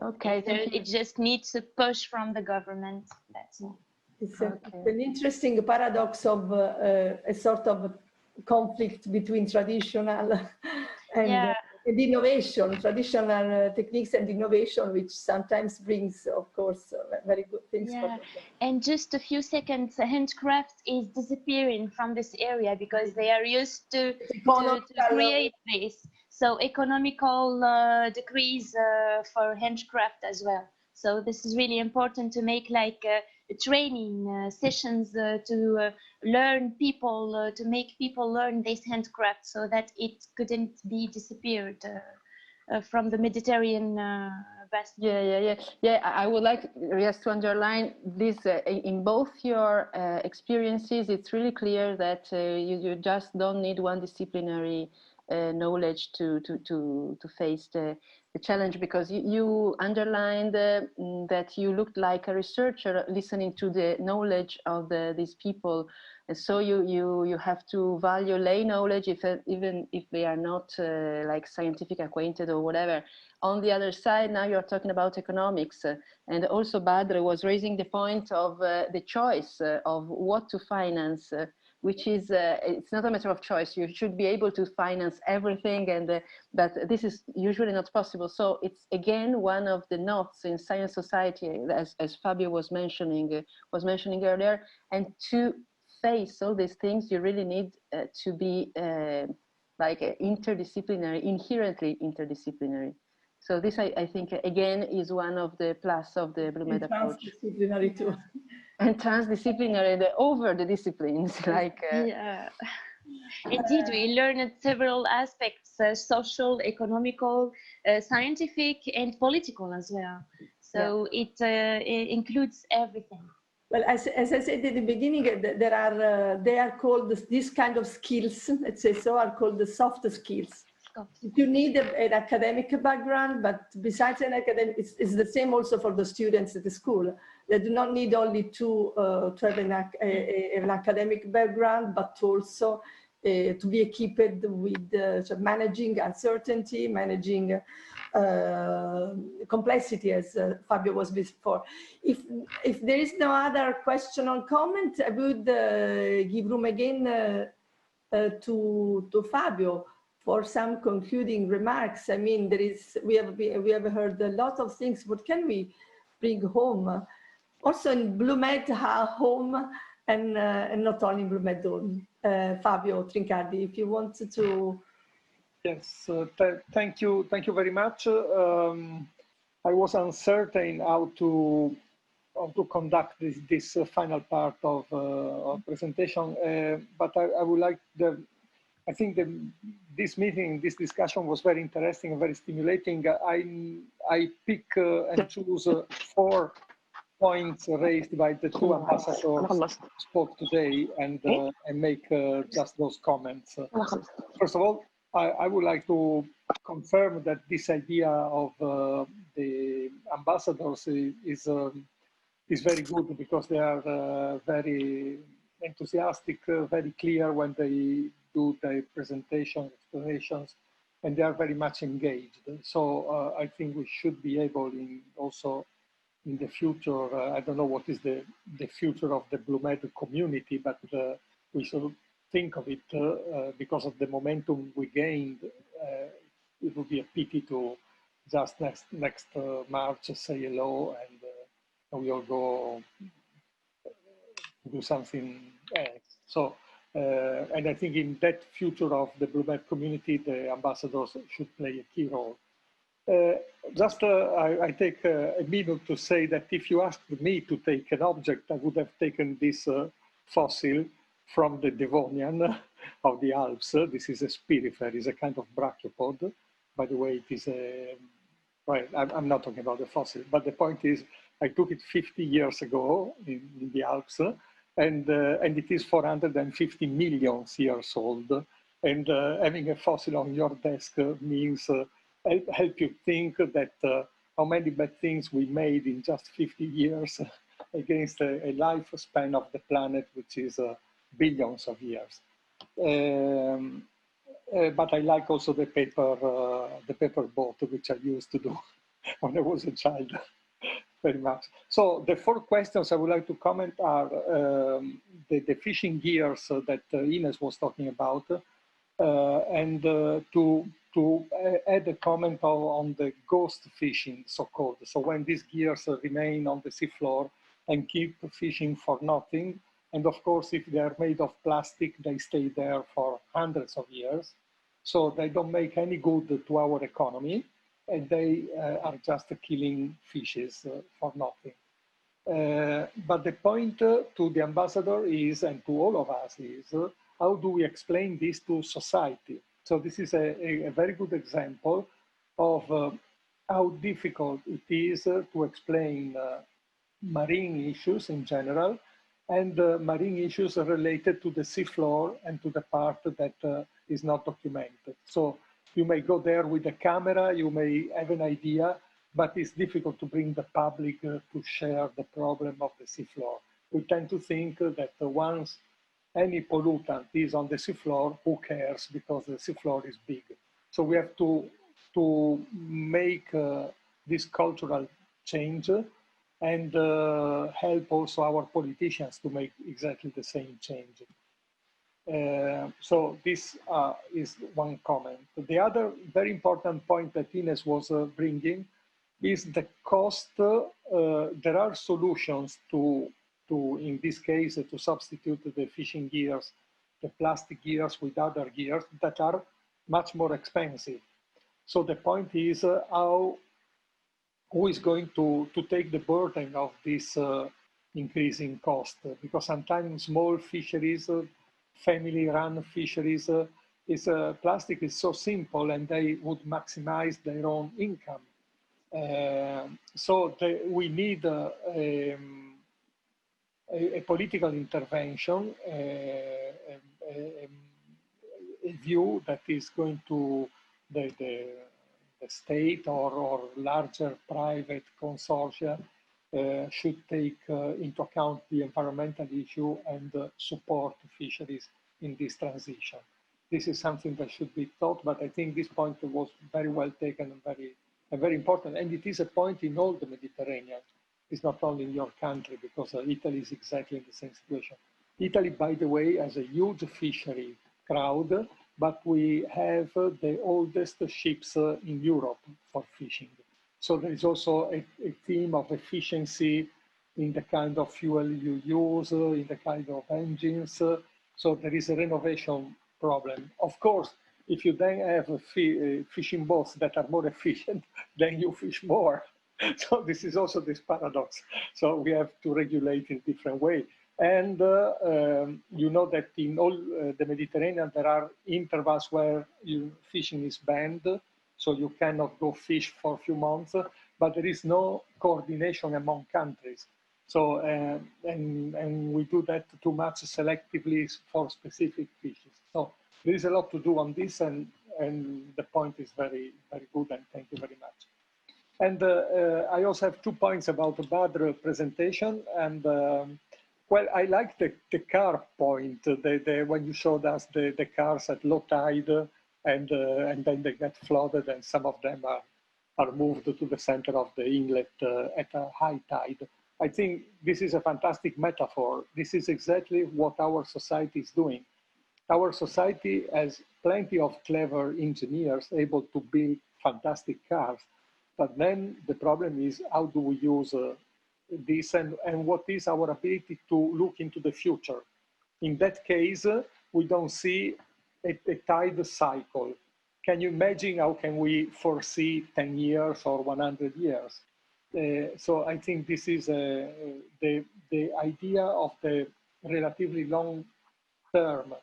Okay, Mm-hmm. It just needs a push from the government. That's all. It's an interesting paradox of a sort of conflict between traditional and innovation, traditional techniques and innovation, which sometimes brings, of course, very good things. Yeah, and just a few seconds, handcraft is disappearing from this area because they are used to create this. So economical decrease for handcraft as well. So this is really important to make like training sessions to learn people, to make people learn this handcraft so that it couldn't be disappeared from the Mediterranean basin. Yeah. I would like just to underline this in both your experiences. It's really clear that you just don't need one disciplinary knowledge to face the challenge, because you underlined that you looked like a researcher listening to the knowledge of these people, and so you have to value lay knowledge, even if they are not like scientific acquainted or whatever. On the other side, now you're talking about economics, and also Badr was raising the point of the choice of what to finance, which is, it's not a matter of choice. You should be able to finance everything, and but this is usually not possible. So it's again one of the knots in science society, as Fabio was mentioning earlier. And to face all these things, you really need to be like interdisciplinary, inherently interdisciplinary. So this, I think, again, is one of the plus of the BlueMed approach. Transdisciplinary too. And transdisciplinary, over the disciplines, like yeah. Indeed, we learned several aspects: social, economical, scientific, and political as well. So it includes everything. Well, as I said at the beginning, they are called, this kind of skills, let's say so, are called the soft skills. you need an academic background, but besides an academic, it's the same also for the students at the school. They do not need only to have an academic background, but also to be equipped with managing uncertainty, managing complexity, as Fabio was before. If there is no other question or comment, I would give room again to Fabio for some concluding remarks. I mean, we have heard a lot of things. What can we bring home? Also in BlueMed home, and not only in BlueMed home. Fabio Trincardi, if you wanted to. Yes, thank you very much. I was uncertain how to conduct this final part of presentation, but I would like I think this meeting, this discussion was very interesting and very stimulating. I pick and choose 4 points raised by the 2 ambassadors spoke today, and make just those comments. First of all, I would like to confirm that this idea of the ambassadors is very good, because they are very enthusiastic, very clear when they do their presentation, explanations, and they are very much engaged. So I think we should be able also in the future, I don't know what is the future of the BlueMed community, but we should think of it because of the momentum we gained. It would be a pity to just next March say hello and we all go do something else. So, and I think in that future of the BlueMed community, the ambassadors should play a key role. I take a minute to say that if you asked me to take an object, I would have taken this fossil from the Devonian of the Alps. This is a spirifer, it's a kind of brachiopod. By the way, it is a, well, I'm not talking about the fossil, but the point is, I took it 50 years ago in the Alps, and it is 450 million years old. And having a fossil on your desk means help you think that how many bad things we made in just 50 years against a lifespan of the planet, which is billions of years. But I like also the paper boat, which I used to do when I was a child, very much. So the 4 questions I would like to comment are the fishing gears that Ines was talking about, and to add a comment on the ghost fishing, so-called. So when these gears remain on the seafloor and keep fishing for nothing, and of course, if they are made of plastic, they stay there for hundreds of years. So they don't make any good to our economy, and they are just killing fishes for nothing. But the point to the ambassador is, and to all of us is, how do we explain this to society? So this is a very good example of how difficult it is to explain marine issues in general, and marine issues related to the seafloor and to the part that is not documented. So you may go there with a camera, you may have an idea, but it's difficult to bring the public to share the problem of the seafloor. We tend to think that once any pollutant is on the seafloor, who cares, because the seafloor is big. So we have to make this cultural change and help also our politicians to make exactly the same change. So this is one comment. The other very important point that Ines was bringing is the cost. There are solutions to, in this case, to substitute the fishing gears, the plastic gears with other gears that are much more expensive. So the point is who is going to take the burden of this increasing cost? Because sometimes small fisheries, family-run fisheries, plastic is so simple and they would maximize their own income. So we need a political intervention, a view that is going to the state or larger private consortia should take into account the environmental issue and support fisheries in this transition. This is something that should be taught, but I think this point was very well taken and very important. And it is a point in all the Mediterranean. It's not only in your country, because Italy is exactly in the same situation. Italy, by the way, has a huge fishery crowd, but we have the oldest ships in Europe for fishing. So there is also a theme of efficiency in the kind of fuel you use, in the kind of engines. So there is a renovation problem. Of course, if you then have fishing boats that are more efficient, then you fish more. So this is also this paradox. So we have to regulate in different way. And you know that in all the Mediterranean, there are intervals where fishing is banned. So you cannot go fish for a few months, but there is no coordination among countries. So, and we do that too much selectively for specific fishes. So there is a lot to do on this, and the point is very, very good, and thank you very much. And I also have 2 points about the Badr presentation. And well, I like the car point, when you showed us the cars at low tide, and then they get flooded, and some of them are moved to the center of the inlet at a high tide. I think this is a fantastic metaphor. This is exactly what our society is doing. Our society has plenty of clever engineers able to build fantastic cars. But then the problem is, how do we use this, and what is our ability to look into the future? In that case, we don't see a tide cycle. Can you imagine how can we foresee 10 years or 100 years? So I think this is the idea of the relatively long term,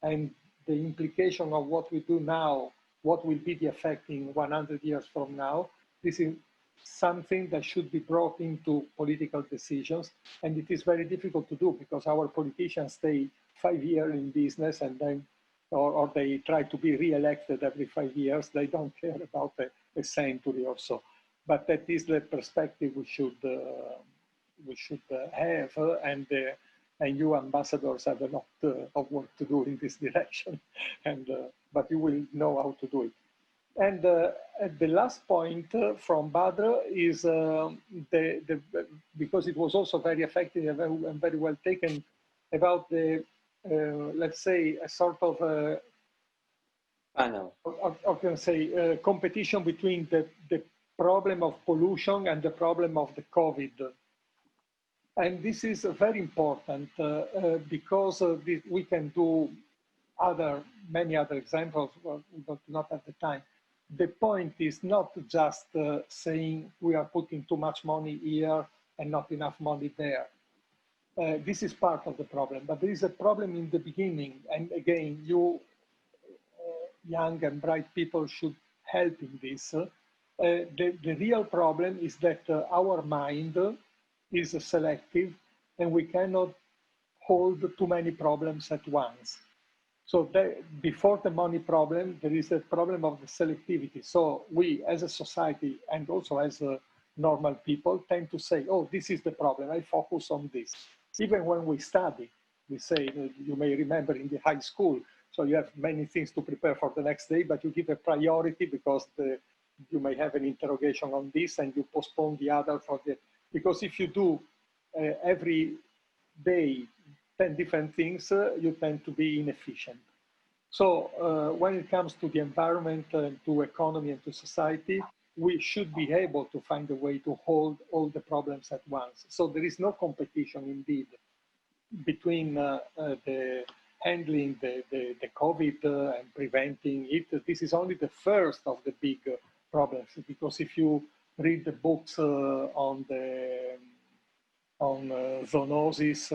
and the implication of what we do now, what will be the effect in 100 years from now. This is something that should be brought into political decisions, and it is very difficult to do because our politicians stay 5 years in business, and then, or they try to be re-elected every 5 years. They don't care about a century or so. But that is the perspective we should have, and you ambassadors have a lot of work to do in this direction, but you will know how to do it. And the last point from Badr is because it was also very effective and very well taken, about the, let's say, a sort of panel. I can say competition between the problem of pollution and the problem of the COVID. And this is very important because we can do many other examples, but not at the time. The point is not just saying we are putting too much money here and not enough money there. This is part of the problem, but there is a problem in the beginning. And again, you young and bright people should help in this. The real problem is that our mind is selective, and we cannot hold too many problems at once. So before the money problem, there is a problem of the selectivity. So we, as a society, and also as normal people, tend to say, oh, this is the problem, I focus on this. Even when we study, we say, you may remember in the high school, so you have many things to prepare for the next day, but you give a priority because you may have an interrogation on this, and you postpone the other for the, because if you do every day 10 different things, you tend to be inefficient. So when it comes to the environment, to economy, and to society, we should be able to find a way to hold all the problems at once. So there is no competition, indeed, between the handling the COVID and preventing it. This is only the first of the big problems, because if you read the books on zoonosis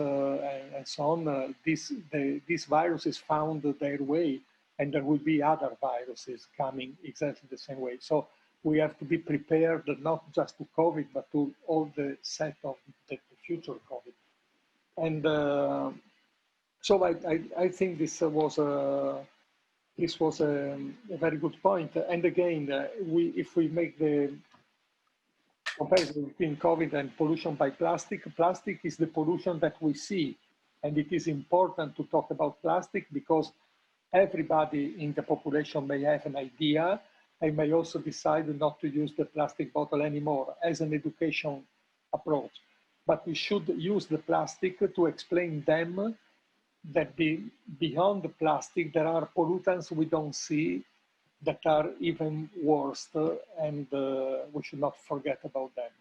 and so on, these viruses found their way, and there will be other viruses coming exactly the same way. So we have to be prepared not just to COVID, but to all the set of the future COVID. And so I think this was This was a very good point. And again, if we make the comparison between COVID and pollution by plastic, plastic is the pollution that we see. And it is important to talk about plastic because everybody in the population may have an idea and may also decide not to use the plastic bottle anymore as an education approach. But we should use the plastic to explain them that beyond the plastic, there are pollutants we don't see that are even worse, and we should not forget about them.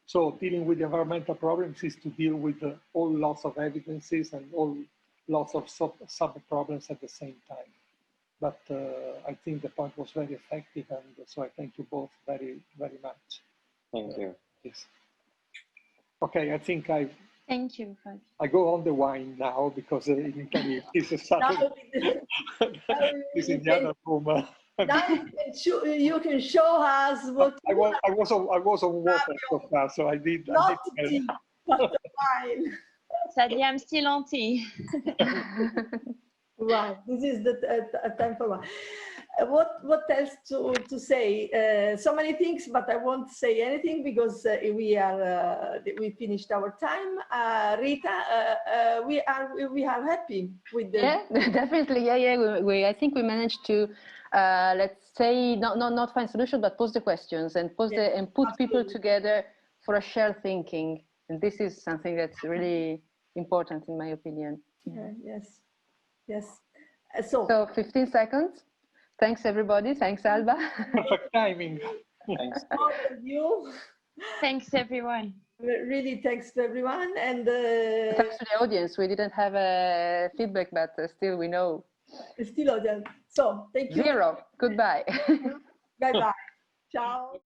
So dealing with environmental problems is to deal with all lots of evidences and all lots of sub-problems at the same time. But I think the point was very effective, and so I thank you both very, very much. Thank you. Yes. Okay, I think Thank you. I go on the wine now because in Italy it's a Saturday. It's in the other room. Now you can show us what I was on water so far, so I did. Not tea, but wine. Sadly, I'm still on tea. Right, this is the time for wine. What else to say? So many things, but I won't say anything because we finished our time. Rita, we are happy with the. Yeah, definitely. Yeah. I think we managed to let's say not find solution, but pose the questions and put absolutely. People together for a shared thinking. And this is something that's really important, in my opinion. Yes. So 15 seconds. Thanks, everybody. Thanks, Alba. Perfect timing. Thanks. All of you. Thanks, everyone. Really, thanks to everyone. And thanks to the audience. We didn't have a feedback, but still we know. Still audience. So thank you. 0. Goodbye. Bye-bye. Ciao.